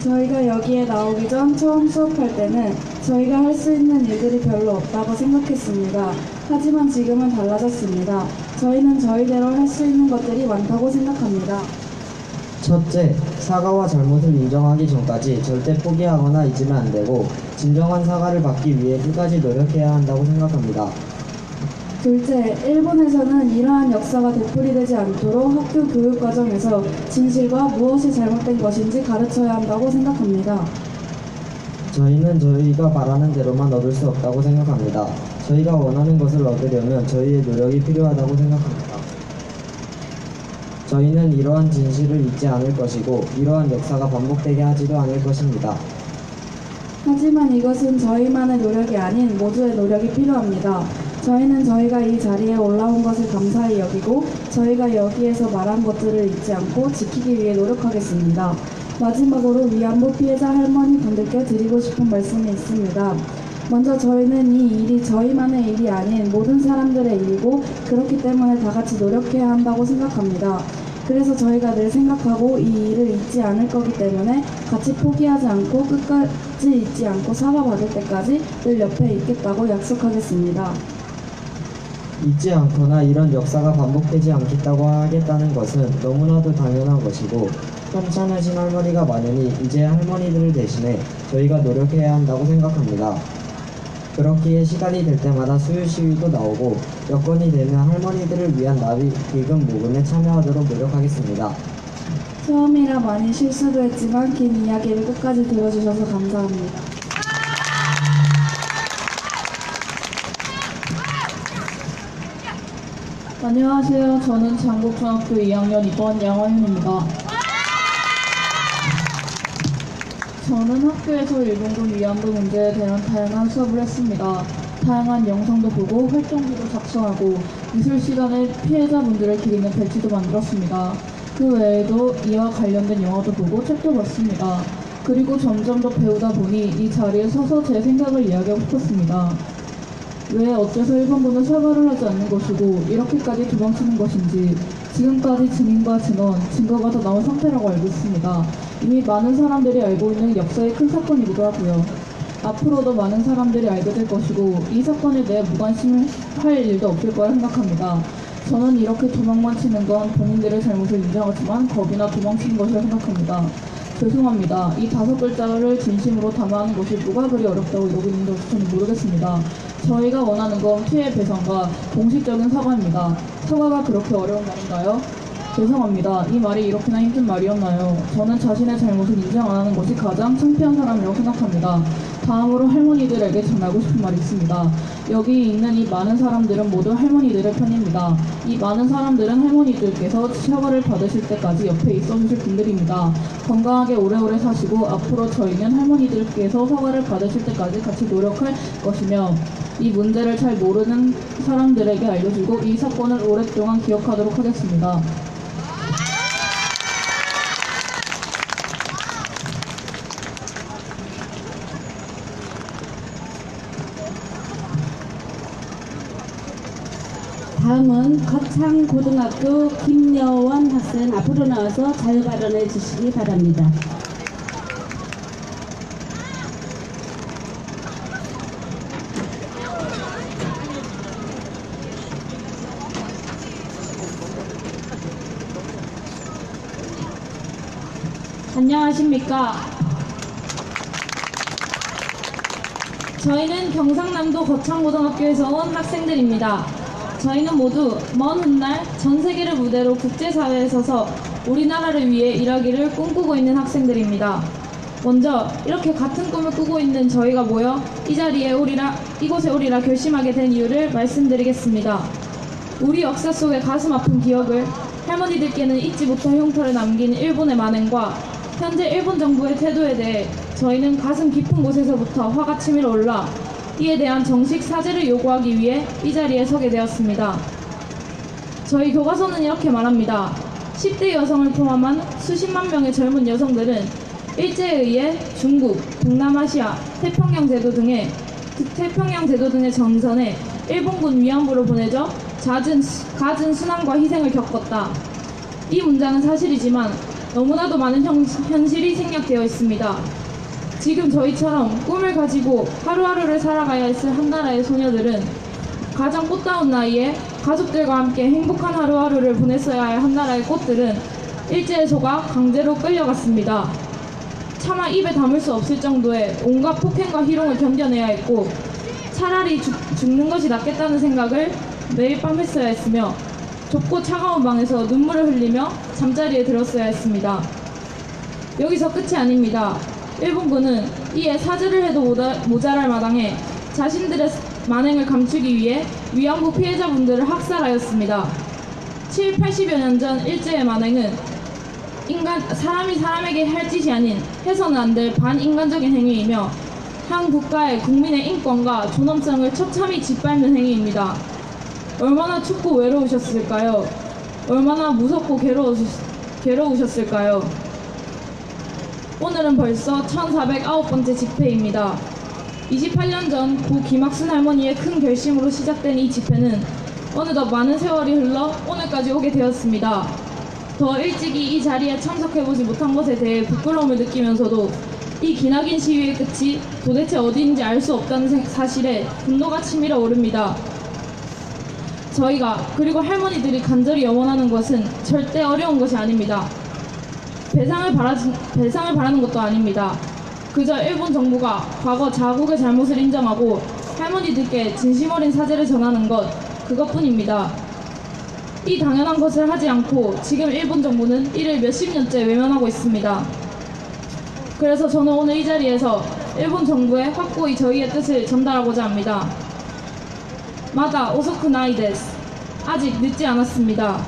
저희가 여기에 나오기 전 처음 수업할 때는 저희가 할 수 있는 일들이 별로 없다고 생각했습니다. 하지만 지금은 달라졌습니다. 저희는 저희대로 할 수 있는 것들이 많다고 생각합니다. 첫째, 사과와 잘못을 인정하기 전까지 절대 포기하거나 잊으면 안 되고 진정한 사과를 받기 위해 끝까지 노력해야 한다고 생각합니다. 둘째, 일본에서는 이러한 역사가 되풀이되지 않도록 학교 교육 과정에서 진실과 무엇이 잘못된 것인지 가르쳐야 한다고 생각합니다. 저희는 저희가 바라는 대로만 얻을 수 없다고 생각합니다. 저희가 원하는 것을 얻으려면 저희의 노력이 필요하다고 생각합니다. 저희는 이러한 진실을 잊지 않을 것이고 이러한 역사가 반복되게 하지도 않을 것입니다. 하지만 이것은 저희만의 노력이 아닌 모두의 노력이 필요합니다. 저희는 저희가 이 자리에 올라온 것을 감사히 여기고 저희가 여기에서 말한 것들을 잊지 않고 지키기 위해 노력하겠습니다. 마지막으로 위안부 피해자 할머니 분들께 드리고 싶은 말씀이 있습니다. 먼저 저희는 이 일이 저희만의 일이 아닌 모든 사람들의 일이고 그렇기 때문에 다 같이 노력해야 한다고 생각합니다. 그래서 저희가 늘 생각하고 이 일을 잊지 않을 거기 때문에 같이 포기하지 않고 끝까지 잊지 않고 사과받을 때까지 늘 옆에 있겠다고 약속하겠습니다. 잊지 않거나 이런 역사가 반복되지 않겠다고 하겠다는 것은 너무나도 당연한 것이고 편찮으신 할머니가 많으니 이제 할머니들을 대신해 저희가 노력해야 한다고 생각합니다. 그렇기에 시간이 될 때마다 수요 시위도 나오고 여건이 되면 할머니들을 위한 나비 기금 모금에 참여하도록 노력하겠습니다. 처음이라 많이 실수도 했지만 긴 이야기를 끝까지 들어주셔서 감사합니다. 안녕하세요. 저는 장곡중학교 2학년 2반 양화윤입니다. 저는 학교에서 일본군 위안부 문제에 대한 다양한 수업을 했습니다. 다양한 영상도 보고 활동지도 작성하고 미술 시간에 피해자분들을 기리는 배지도 만들었습니다. 그 외에도 이와 관련된 영화도 보고 책도 봤습니다. 그리고 점점 더 배우다 보니 이 자리에 서서 제 생각을 이야기하고 싶었습니다. 왜 어째서 일본군은 사과를 하지 않는 것이고 이렇게까지 도망치는 것인지 지금까지 증인과 증거가 다 나온 상태라고 알고 있습니다. 이미 많은 사람들이 알고 있는 역사의 큰 사건이기도 하고요. 앞으로도 많은 사람들이 알게 될 것이고 이 사건에 대해 무관심을 할 일도 없을 거라 생각합니다. 저는 이렇게 도망만 치는 건 본인들의 잘못을 인정하지만 겁이나 도망치는 것이라 생각합니다. 죄송합니다. 이 5글자를 진심으로 담아하는 것이 뭐가 그리 어렵다고 이러고 있는 것인지 저는 모르겠습니다. 저희가 원하는 건 피해 배상과 공식적인 사과입니다. 사과가 그렇게 어려운 말인가요? 죄송합니다. 이 말이 이렇게나 힘든 말이었나요? 저는 자신의 잘못을 인정 안 하는 것이 가장 창피한 사람이라고 생각합니다. 다음으로 할머니들에게 전하고 싶은 말이 있습니다. 여기 있는 이 많은 사람들은 모두 할머니들의 편입니다. 이 많은 사람들은 할머니들께서 사과를 받으실 때까지 옆에 있어주실 분들입니다. 건강하게 오래오래 사시고 앞으로 저희는 할머니들께서 사과를 받으실 때까지 같이 노력할 것이며 이 문제를 잘 모르는 사람들에게 알려주고 이 사건을 오랫동안 기억하도록 하겠습니다. 다음은 거창고등학교 김여원 학생 앞으로 나와서 자유 발언해 주시기 바랍니다. 안녕하십니까. 저희는 경상남도 거창고등학교에서 온 학생들입니다. 저희는 모두 먼 훗날 전 세계를 무대로 국제사회에 서서 우리나라를 위해 일하기를 꿈꾸고 있는 학생들입니다. 먼저 이렇게 같은 꿈을 꾸고 있는 저희가 모여 이 자리에 이곳에 오리라 결심하게 된 이유를 말씀드리겠습니다. 우리 역사 속의 가슴 아픈 기억을 할머니들께는 잊지 못할 흉터를 남긴 일본의 만행과 현재 일본 정부의 태도에 대해 저희는 가슴 깊은 곳에서부터 화가 치밀어 올라 이에 대한 정식 사죄를 요구하기 위해 이 자리에 서게 되었습니다. 저희 교과서는 이렇게 말합니다. 10대 여성을 포함한 수십만 명의 젊은 여성들은 일제에 의해 중국, 동남아시아, 태평양 제도 등의 전선에 일본군 위안부로 보내져 갖은 순환과 희생을 겪었다. 이 문장은 사실이지만 너무나도 많은 현실이 생략되어 있습니다. 지금 저희처럼 꿈을 가지고 하루하루를 살아가야 했을 한나라의 소녀들은 가장 꽃다운 나이에 가족들과 함께 행복한 하루하루를 보냈어야 할 한나라의 꽃들은 일제에 속아 강제로 끌려갔습니다. 차마 입에 담을 수 없을 정도의 온갖 폭행과 희롱을 견뎌내야 했고 차라리 죽는 것이 낫겠다는 생각을 매일 밤 했어야 했으며 좁고 차가운 방에서 눈물을 흘리며 잠자리에 들었어야 했습니다. 여기서 끝이 아닙니다. 일본군은 이에 사죄를 해도 모자랄 마당에 자신들의 만행을 감추기 위해 위안부 피해자분들을 학살하였습니다. 80여 년 전 일제의 만행은 사람이 사람에게 할 짓이 아닌 해서는 안 될 반인간적인 행위이며 한 국가의 국민의 인권과 존엄성을 처참히 짓밟는 행위입니다. 얼마나 춥고 외로우셨을까요? 얼마나 무섭고 괴로우셨을까요? 오늘은 벌써 1409번째 집회입니다. 28년 전 고 김학순 할머니의 큰 결심으로 시작된 이 집회는 어느덧 많은 세월이 흘러 오늘까지 오게 되었습니다. 더 일찍이 이 자리에 참석해보지 못한 것에 대해 부끄러움을 느끼면서도 이 기나긴 시위의 끝이 도대체 어디인지 알 수 없다는 사실에 분노가 치밀어 오릅니다. 저희가 그리고 할머니들이 간절히 염원하는 것은 절대 어려운 것이 아닙니다. 배상을 바라는 것도 아닙니다. 그저 일본 정부가 과거 자국의 잘못을 인정하고 할머니들께 진심 어린 사죄를 전하는 것, 그것뿐입니다. 이 당연한 것을 하지 않고 지금 일본 정부는 이를 몇십 년째 외면하고 있습니다. 그래서 저는 오늘 이 자리에서 일본 정부에 확고히 저희의 뜻을 전달하고자 합니다. 마다 오소쿠 나이 데스. 아직 늦지 않았습니다.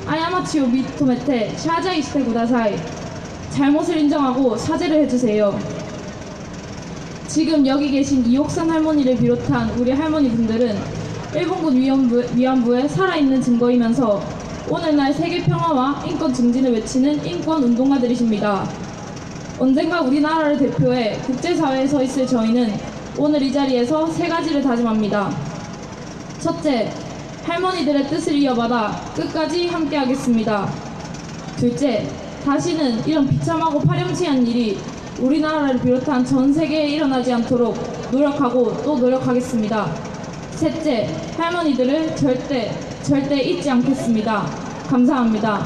아야마치오 미토메테 샤자이 시테 구다사이. 잘못을 인정하고 사죄를 해주세요. 지금 여기 계신 이옥산 할머니를 비롯한 우리 할머니분들은 일본군 위안부의 살아있는 증거이면서 오늘날 세계 평화와 인권 증진을 외치는 인권 운동가들이십니다. 언젠가 우리나라를 대표해 국제사회에 서 있을 저희는 오늘 이 자리에서 세 가지를 다짐합니다. 첫째, 할머니들의 뜻을 이어받아 끝까지 함께하겠습니다. 둘째, 다시는 이런 비참하고 파렴치한 일이 우리나라를 비롯한 전 세계에 일어나지 않도록 노력하고 또 노력하겠습니다. 셋째, 할머니들을 절대 잊지 않겠습니다. 감사합니다.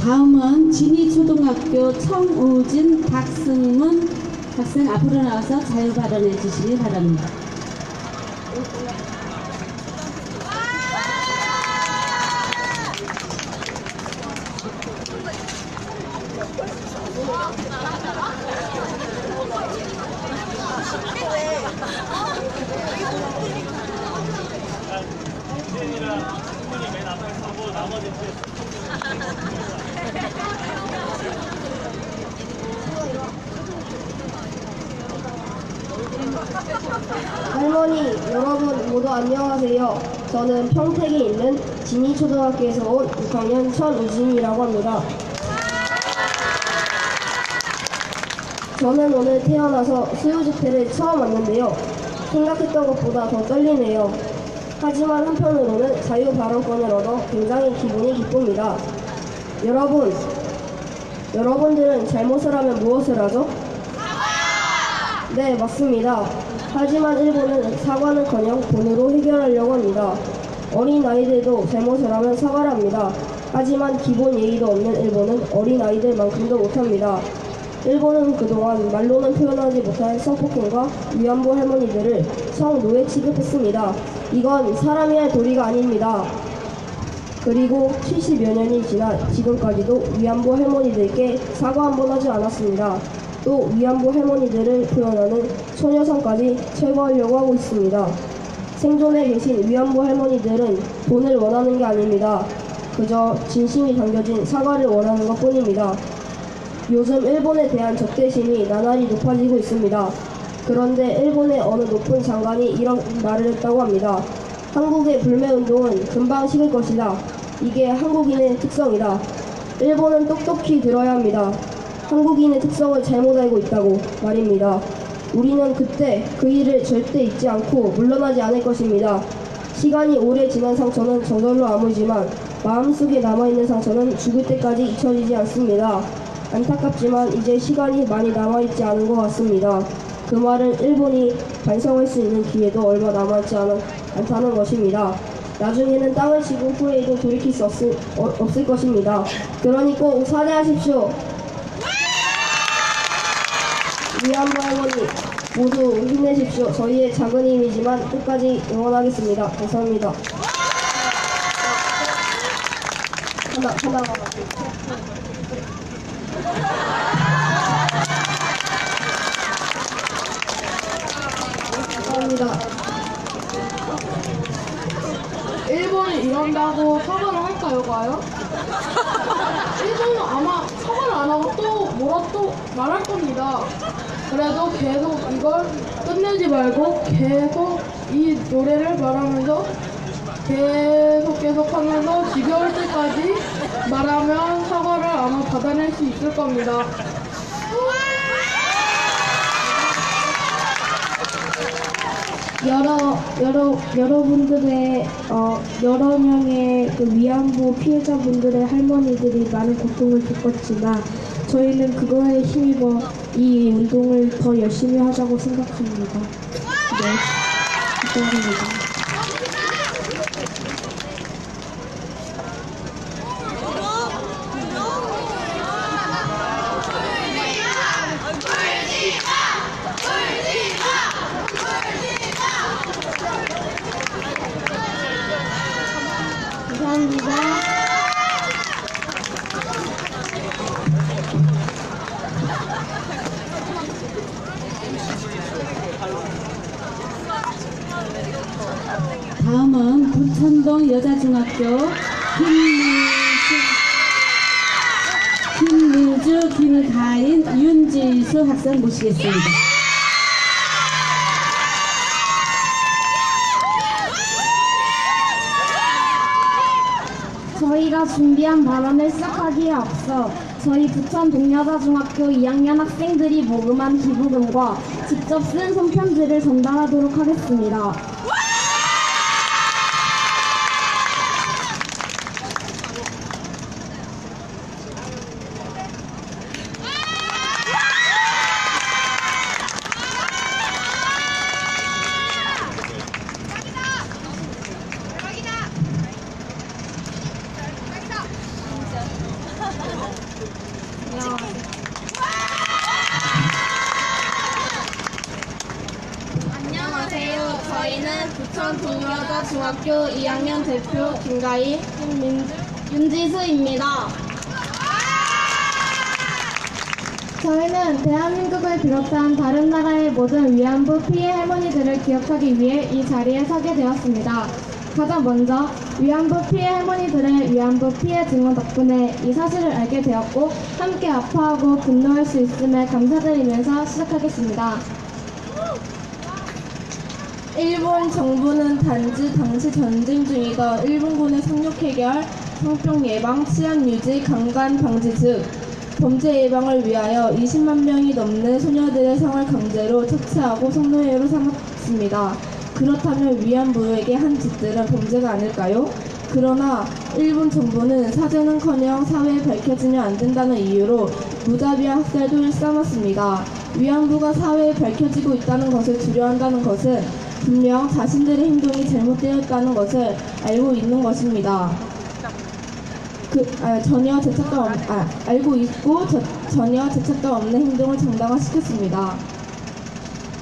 다음은 진이초등학교 청우진, 박승문 학생 앞으로 나와서 자유 발언해 주시기 바랍니다. 할머니, 여러분 모두 안녕하세요. 저는 평택에 있는 진이초등학교에서 온 6학년 천우진이라고 합니다. 저는 오늘 태어나서 수요 집회를 처음 왔는데요. 생각했던 것보다 더 떨리네요. 하지만 한편으로는 자유 발언권을 얻어 굉장히 기분이 기쁩니다. 여러분들은 잘못을 하면 무엇을 하죠? 네, 맞습니다. 하지만 일본은 사과는커녕 돈으로 해결하려고 합니다. 어린 아이들도 잘못을 하면 사과를 합니다. 하지만 기본 예의도 없는 일본은 어린아이들만큼도 못합니다. 일본은 그동안 말로는 표현하지 못한 성폭행과 위안부 할머니들을 성노예 취급했습니다. 이건 사람이 할 도리가 아닙니다. 그리고 70여 년이 지나 지금까지도 위안부 할머니들께 사과 한 번 하지 않았습니다. 또 위안부 할머니들을 표현하는 소녀상까지 철거하려고 하고 있습니다. 생존에 계신 위안부 할머니들은 돈을 원하는 게 아닙니다. 그저 진심이 담겨진 사과를 원하는 것 뿐입니다. 요즘 일본에 대한 적대심이 나날이 높아지고 있습니다. 그런데 일본의 어느 높은 장관이 이런 말을 했다고 합니다. 한국의 불매운동은 금방 식을 것이다. 이게 한국인의 특성이다. 일본은 똑똑히 들어야 합니다. 한국인의 특성을 잘못 알고 있다고 말입니다. 우리는 그때 그 일을 절대 잊지 않고 물러나지 않을 것입니다. 시간이 오래 지난 상처는 저절로 아물지만 마음속에 남아있는 상처는 죽을 때까지 잊혀지지 않습니다. 안타깝지만 이제 시간이 많이 남아있지 않은 것 같습니다. 그 말은 일본이 반성할 수 있는 기회도 얼마 남아있지 않다는 것입니다. 나중에는 땅을 치고 후회해도 돌이킬 수 없을 것입니다. 그러니 꼭 사죄하십시오. 위안부 할머니 모두 힘내십시오. 저희의 작은 힘이지만 끝까지 응원하겠습니다. 감사합니다. 하나가 감사합니다. 일본이 이런다고 사과를 할까요, 과연? 일본은 아마 사과를 안 하고 또 뭐라 또 말할 겁니다. 그래도 계속 이걸 끝내지 말고 계속 이 노래를 말하면서 계속 하면서 지겨울 때까지 말하면 사과를 아마 받아낼 수 있을 겁니다. 여러분들의 여러 명의 그 위안부 피해자분들의 할머니들이 많은 고통을 겪었지만 저희는 그거에 힘입어 이 운동을 더 열심히 하자고 생각합니다. 네, 감사합니다. 다음은 부천동 여자중학교 김민주, 김가인, 윤지수 학생 모시겠습니다. 저희가 준비한 발언을 시작하기에 앞서 저희 부천 동여자중학교 2학년 학생들이 모금한 기부금과 직접 쓴 손편지를 전달하도록 하겠습니다. 안녕하세요. 저희는 부천 동여자중학교 2학년 대표 김가희, 윤지수입니다. 저희는 대한민국을 비롯한 다른 나라의 모든 위안부 피해 할머니들을 기억하기 위해 이 자리에 서게 되었습니다. 가장 먼저 위안부 피해 할머니들의 위안부 피해 증언 덕분에 이 사실을 알게 되었고 함께 아파하고 분노할 수 있음에 감사드리면서 시작하겠습니다. 일본 정부는 단지 당시 전쟁 중이던 일본군의 상륙 해결, 성병 예방, 치안 유지, 강간 방지 등 범죄 예방을 위하여 20만 명이 넘는 소녀들의 성을 강제로 착취하고 성노예로 삼았습니다. 그렇다면 위안부에게 한 짓들은 범죄가 아닐까요? 그러나 일본 정부는 사죄는커녕 사회에 밝혀지면 안 된다는 이유로 무자비한 학살도 일삼았습니다. 위안부가 사회에 밝혀지고 있다는 것을 두려워한다는 것은 분명 자신들의 행동이 잘못되었다는 것을 알고 있는 것입니다. 알고 있고 전혀 죄책감 없는 행동을 정당화시켰습니다.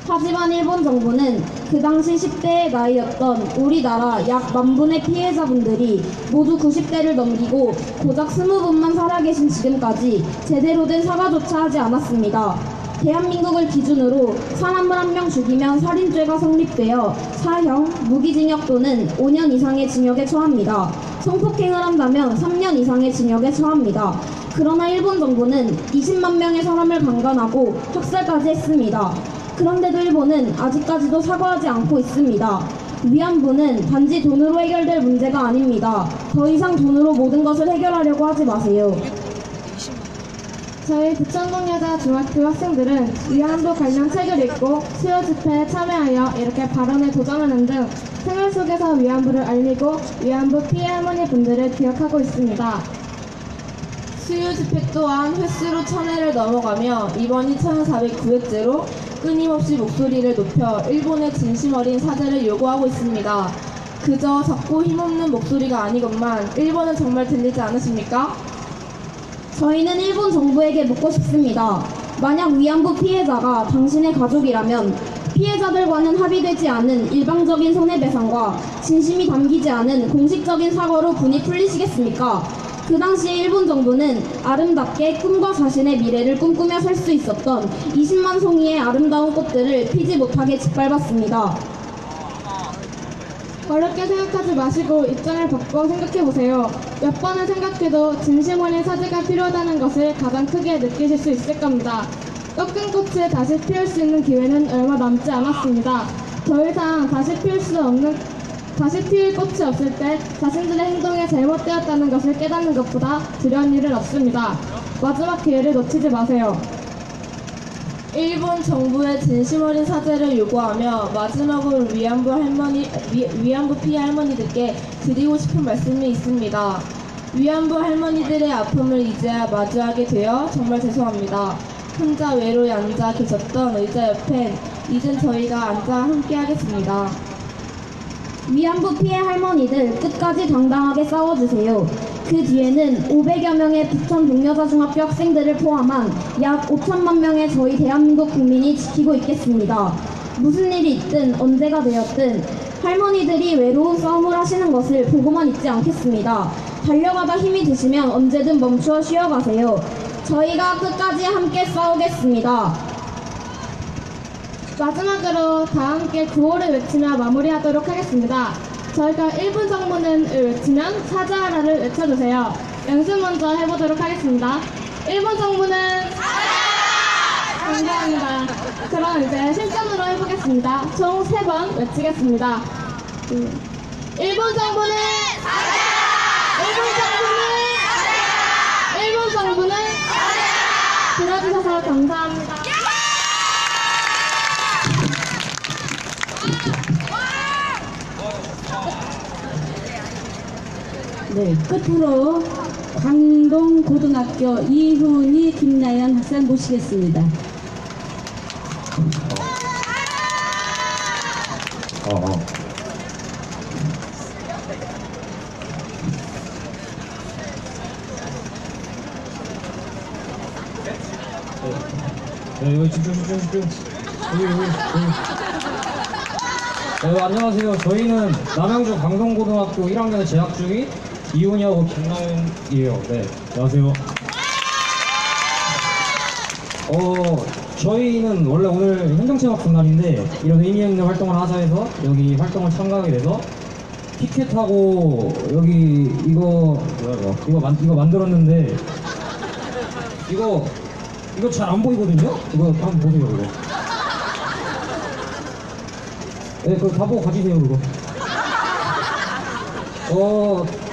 하지만 일본 정부는 그 당시 10대의 나이였던 우리나라 약 10,000분의 피해자분들이 모두 90대를 넘기고 고작 20분만 살아계신 지금까지 제대로 된 사과조차 하지 않았습니다. 대한민국을 기준으로 사람을 한 명 죽이면 살인죄가 성립되어 사형, 무기징역 또는 5년 이상의 징역에 처합니다. 성폭행을 한다면 3년 이상의 징역에 처합니다. 그러나 일본 정부는 20만 명의 사람을 강간하고 학살까지 했습니다. 그런데도 일본은 아직까지도 사과하지 않고 있습니다. 위안부는 단지 돈으로 해결될 문제가 아닙니다. 더 이상 돈으로 모든 것을 해결하려고 하지 마세요. 저희 부천동 여자 중학교 학생들은 위안부 관련 책을 읽고 수요 집회에 참여하여 이렇게 발언에 도전하는 등 생활 속에서 위안부를 알리고 위안부 피해 할머니 분들을 기억하고 있습니다. 수요 집회 또한 횟수로 1000회를 넘어가며 이번이 1409회째로 끊임없이 목소리를 높여 일본의 진심 어린 사죄를 요구하고 있습니다. 그저 작고 힘없는 목소리가 아니건만 일본은 정말 들리지 않으십니까? 저희는 일본 정부에게 묻고 싶습니다. 만약 위안부 피해자가 당신의 가족이라면 피해자들과는 합의되지 않은 일방적인 손해배상과 진심이 담기지 않은 공식적인 사과로 분이 풀리시겠습니까? 그 당시에 일본 정부는 아름답게 꿈과 자신의 미래를 꿈꾸며 살 수 있었던 20만 송이의 아름다운 꽃들을 피지 못하게 짓밟았습니다. 어렵게 생각하지 마시고 입장을 바꿔 생각해보세요. 몇 번을 생각해도 진심 어린 사죄가 필요하다는 것을 가장 크게 느끼실 수 있을 겁니다. 꺾은 꽃을 다시 피울 수 있는 기회는 얼마 남지 않았습니다. 더 이상 다시 피울 꽃이 없을 때 자신들의 행동이 잘못되었다는 것을 깨닫는 것보다 두려운 일은 없습니다. 마지막 기회를 놓치지 마세요. 일본 정부의 진심 어린 사죄를 요구하며 마지막으로 위안부 피해 할머니들께 드리고 싶은 말씀이 있습니다. 위안부 할머니들의 아픔을 이제야 마주하게 되어 정말 죄송합니다. 혼자 외로이 앉아 계셨던 의자 옆엔 이젠 저희가 앉아 함께 하겠습니다. 위안부 피해 할머니들 끝까지 당당하게 싸워주세요. 그 뒤에는 500여 명의 부천 동여자중학교 학생들을 포함한 약 5천만 명의 저희 대한민국 국민이 지키고 있겠습니다. 무슨 일이 있든 언제가 되었든 할머니들이 외로운 싸움을 하시는 것을 보고만 있지 않겠습니다. 달려가다 힘이 드시면 언제든 멈추어 쉬어가세요. 저희가 끝까지 함께 싸우겠습니다. 마지막으로 다 함께 구호를 외치며 마무리하도록 하겠습니다. 저희가 1분 정부는을 외치면 사죄하라를 외쳐주세요. 연습 먼저 해보도록 하겠습니다. 1분 정부는 사죄하라! 감사합니다. 그럼 이제 실전으로 해보겠습니다. 총 3번 외치겠습니다. 1분 정부는 사죄하라! 1분 정부는 사죄하라! 1분 정부는 사죄하라! 들어주셔서 감사합니다. 네, 끝으로 광동고등학교 이훈희 김나연 학생 모시겠습니다. 네, 여기 집중. 네, 안녕하세요. 저희는 남양주 광동고등학교 1학년에 재학 중인 이훈이하고 김나연이에요. 네, 안녕하세요. 저희는 원래 오늘 행정체육 날인데 이런 의미 있는 활동을 하자 해서 여기 활동을 참가하게 돼서 피켓하고 여기 이거 만들었는데 이거 잘 안 보이거든요? 이거 한번 보세요, 이거. 네, 그거 다 보고 가지세요, 그거.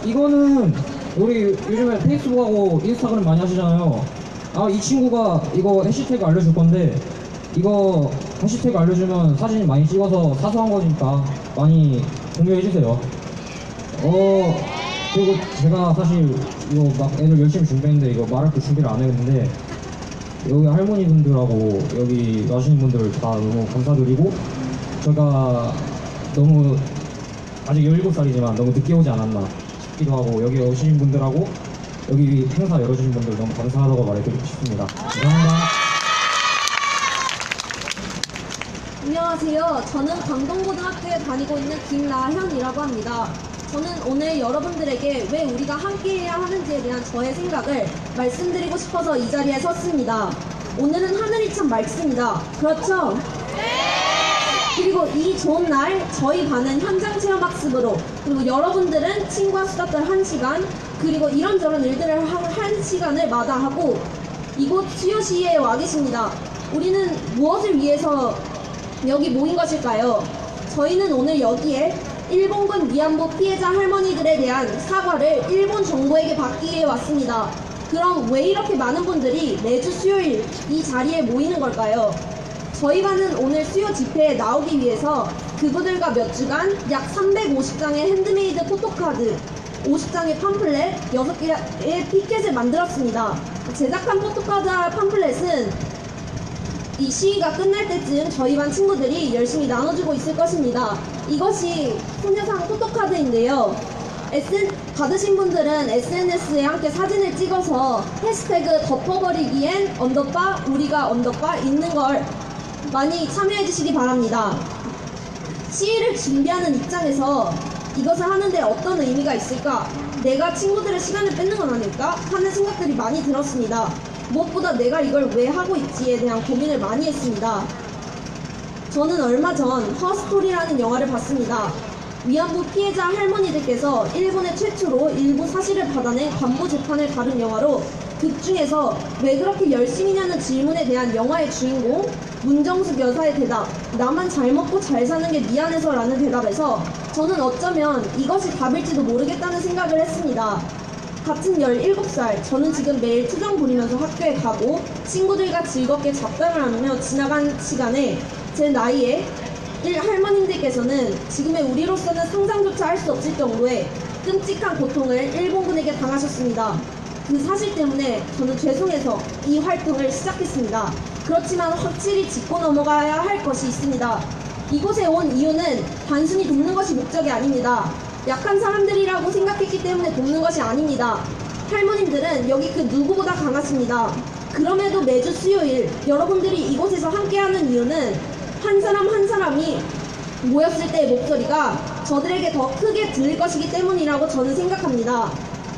이거는 우리 요즘에 페이스북하고 인스타그램 많이 하시잖아요. 이 친구가 이거 해시태그 알려줄 건데 이거 해시태그 알려주면 사진 많이 찍어서 사소한 거니까 많이 공유해주세요. 그리고 제가 사실 이거 막 애들 열심히 준비했는데 이거 말할 때 준비를 안 했는데 여기 할머니 분들하고 여기 와주신 분들 다 너무 감사드리고 제가 너무 아직 17살이지만 너무 늦게 오지 않았나 싶기도 하고 여기 오신 분들하고 여기 행사 열어주신 분들 너무 감사하다고 말해드리고 싶습니다. 감사합니다. 안녕하세요. 저는 광동고등학교에 다니고 있는 김나현이라고 합니다. 저는 오늘 여러분들에게 왜 우리가 함께해야 하는지에 대한 저의 생각을 말씀드리고 싶어서 이 자리에 섰습니다. 오늘은 하늘이 참 맑습니다. 그렇죠? 그리고 이 좋은 날 저희 반은 현장 체험학습으로, 그리고 여러분들은 친구와 수다 떨 1시간, 그리고 이런저런 일들을 한 시간을 마다하고 이곳 수요시에 와 계십니다. 우리는 무엇을 위해서 여기 모인 것일까요? 저희는 오늘 여기에 일본군 위안부 피해자 할머니들에 대한 사과를 일본 정부에게 받기 위해 왔습니다. 그럼 왜 이렇게 많은 분들이 매주 수요일 이 자리에 모이는 걸까요? 저희 반은 오늘 수요 집회에 나오기 위해서 그분들과 몇 주간 약 350장의 핸드메이드 포토카드, 50장의 팜플렛, 6개의 피켓을 만들었습니다. 제작한 포토카드와 팜플렛은 이 시위가 끝날 때쯤 저희 반 친구들이 열심히 나눠주고 있을 것입니다. 이것이 소녀상 포토카드인데요. 받으신 분들은 SNS에 함께 사진을 찍어서 해시태그 덮어버리기엔 언더바 우리가 언더바 있는 걸 많이 참여해 주시기 바랍니다. 시위를 준비하는 입장에서 이것을 하는데 어떤 의미가 있을까? 내가 친구들의 시간을 뺏는 건 아닐까? 하는 생각들이 많이 들었습니다. 무엇보다 내가 이걸 왜 하고 있지에 대한 고민을 많이 했습니다. 저는 얼마 전 허스토리라는 영화를 봤습니다. 위안부 피해자 할머니들께서 일본의 최초로 일부 사실을 받아낸 관부 재판을 다룬 영화로, 극 중에서 왜 그렇게 열심히냐는 질문에 대한 영화의 주인공 문정숙 여사의 대답, 나만 잘 먹고 잘 사는 게 미안해서 라는 대답에서 저는 어쩌면 이것이 답일지도 모르겠다는 생각을 했습니다. 같은 17살, 저는 지금 매일 투정 부리면서 학교에 가고 친구들과 즐겁게 잡담을 하며 지나간 시간에 제 나이에 할머님들께서는 지금의 우리로서는 상상조차 할 수 없을 정도의 끔찍한 고통을 일본군에게 당하셨습니다. 그 사실 때문에 저는 죄송해서 이 활동을 시작했습니다. 그렇지만 확실히 짚고 넘어가야 할 것이 있습니다. 이곳에 온 이유는 단순히 돕는 것이 목적이 아닙니다. 약한 사람들이라고 생각했기 때문에 돕는 것이 아닙니다. 할머님들은 여기 그 누구보다 강하십니다. 그럼에도 매주 수요일 여러분들이 이곳에서 함께하는 이유는 한 사람 한 사람이 모였을 때의 목소리가 저들에게 더 크게 들릴 것이기 때문이라고 저는 생각합니다.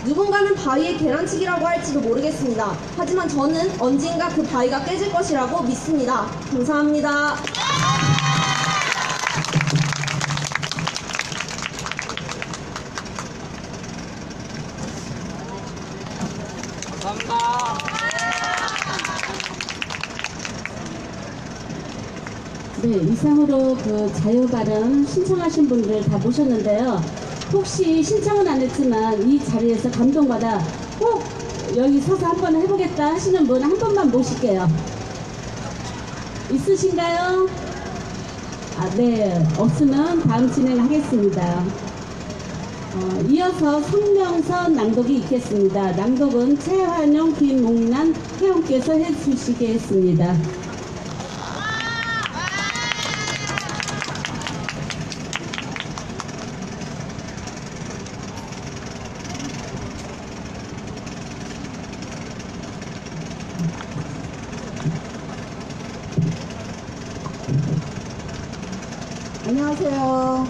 누군가는 바위의 계란치기라고 할지도 모르겠습니다. 하지만 저는 언젠가 그 바위가 깨질 것이라고 믿습니다. 감사합니다. 네, 이상으로 그 자유발언 신청하신 분들 다 모셨는데요. 혹시 신청은 안 했지만 이 자리에서 감동받아 꼭 여기 서서 한번 해보겠다 하시는 분 한 번만 모실게요. 있으신가요? 네, 없으면 다음 진행하겠습니다. 이어서 성명서 낭독이 있겠습니다. 낭독은 최환영, 김몽란 회원께서 해주시겠습니다. 안녕하세요.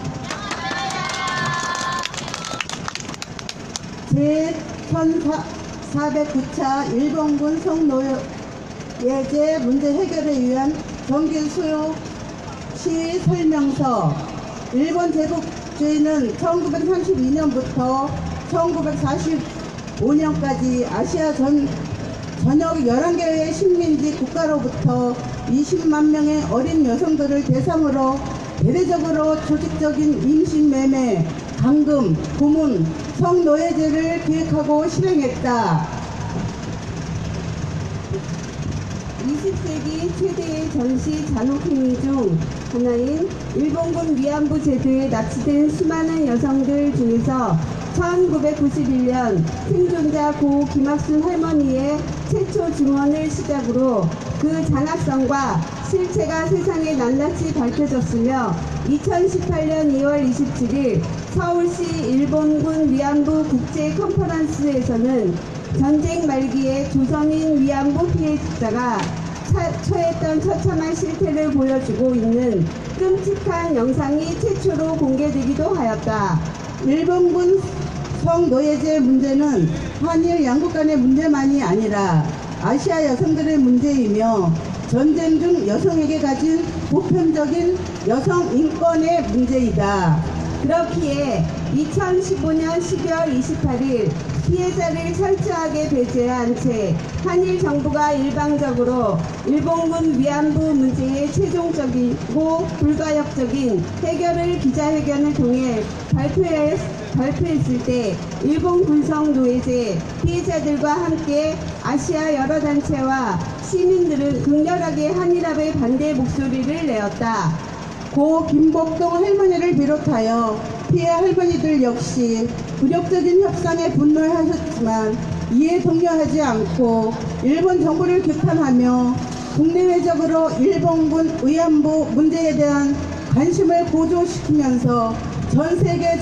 제1409차 일본군 성노예제 문제 해결을 위한 정기수요 시위 설명서. 일본 제국주의는 1932년부터 1945년까지 아시아 전역 11개의 식민지 국가로부터 20만 명의 어린 여성들을 대상으로 대대적으로 조직적인 임신매매, 감금, 고문, 성노예제를 기획하고 실행했다. 20세기 최대의 전시 잔혹행위 중 하나인 일본군 위안부 제도에 납치된 수많은 여성들 중에서 1991년 생존자 고 김학순 할머니의 최초 증언을 시작으로 그 잔악성과 실체가 세상에 낱낱이 밝혀졌으며 2018년 2월 27일 서울시 일본군 위안부 국제 컨퍼런스에서는 전쟁 말기에 조선인 위안부 피해자가 처했던 처참한 실태를 보여주고 있는 끔찍한 영상이 최초로 공개되기도 하였다. 일본군 성노예제 문제는 한일 양국 간의 문제만이 아니라 아시아 여성들의 문제이며 전쟁 중 여성에게 가진 보편적인 여성 인권의 문제이다. 그렇기에 2015년 12월 28일 피해자를 철저하게 배제한 채 한일 정부가 일방적으로 일본군 위안부 문제의 최종적이고 불가역적인 해결을 기자회견을 통해 발표했을 때 일본 군성 노예제 피해자들과 함께 아시아 여러 단체와 시민들은 극렬하게 한일합의 반대 목소리를 내었다. 고 김복동 할머니를 비롯하여 피해 할머니들 역시 굴욕적인 협상에 분노하셨지만 이에 동요하지 않고 일본 정부를 비판하며 국내외적으로 일본군 위안부 문제에 대한 관심을 고조시키면서 전 세계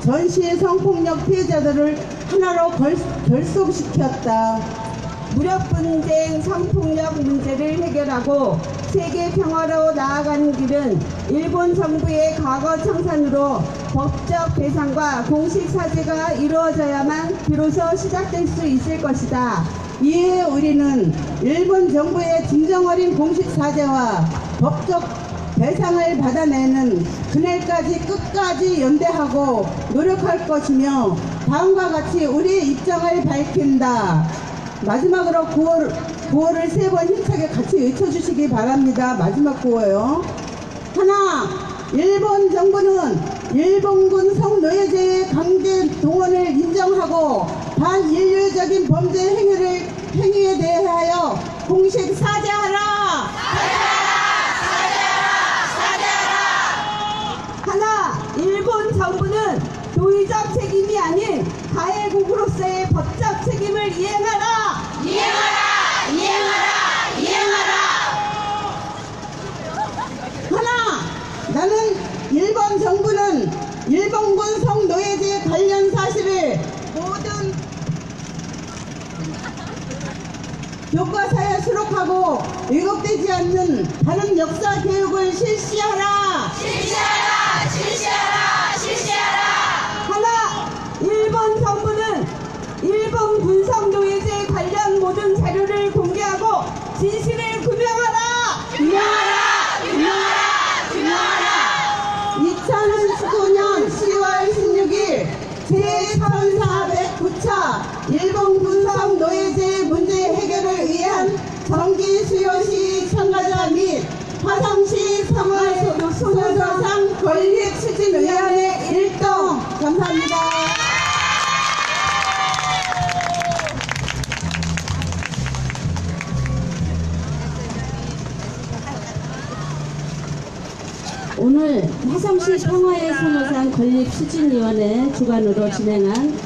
전시 성폭력 피해자들을 하나로 결속시켰다. 무력분쟁, 성폭력 문제를 해결하고 세계 평화로 나아가는 길은 일본 정부의 과거 청산으로 법적 배상과 공식 사죄가 이루어져야만 비로소 시작될 수 있을 것이다. 이에 우리는 일본 정부의 진정어린 공식 사죄와 법적 배상을 받아내는 그날까지 끝까지 연대하고 노력할 것이며 다음과 같이 우리의 입장을 밝힌다. 마지막으로 구호를 3번 힘차게 같이 외쳐주시기 바랍니다. 마지막 구호요. 하나, 일본 정부는 일본군 성노예제의 강제 동원을 인정하고 반인류적인 범죄 행위에 대하여 공식 사죄하라! 하나, 일본 정부는 도의적 책임이 아닌 가해국으로서의 법적 책임을 이행하라! 하나, 나는 일본 정부는 일본군 성노예제 관련 사실을 모든 교과서에 수록하고 왜곡되지 않는 바른 역사 교육을 실시하라! 하나, 일본 정부는 일본 군성 노예제 관련 모든 자료를 공개하고 진실을 규명하라! 2019년 10월 16일 제1409차 일본 군성 노예제 문제 해결을 위한 정기 수요시 참가자 및 화성시 성월 소녀상 건립추진위원회 1동 감사합니다. 오늘 화성시 평화의 소녀상 건립추진위원회 주관으로 진행한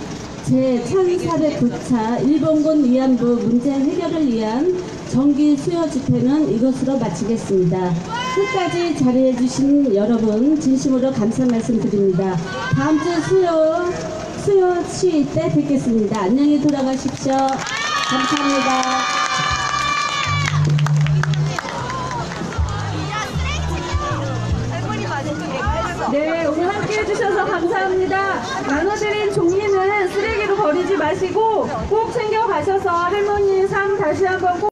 제1409차 일본군 위안부 문제 해결을 위한 정기 수요 집회는 이것으로 마치겠습니다. 끝까지 자리해주신 여러분 진심으로 감사 말씀드립니다. 다음 주 수요 시위 때 뵙겠습니다. 안녕히 돌아가십시오. 감사합니다. 네, 오늘 함께 해주셔서 감사합니다. 나눠드린 종이는 쓰레기로 버리지 마시고 꼭 챙겨가셔서 할머니 상 다시 한번 꼭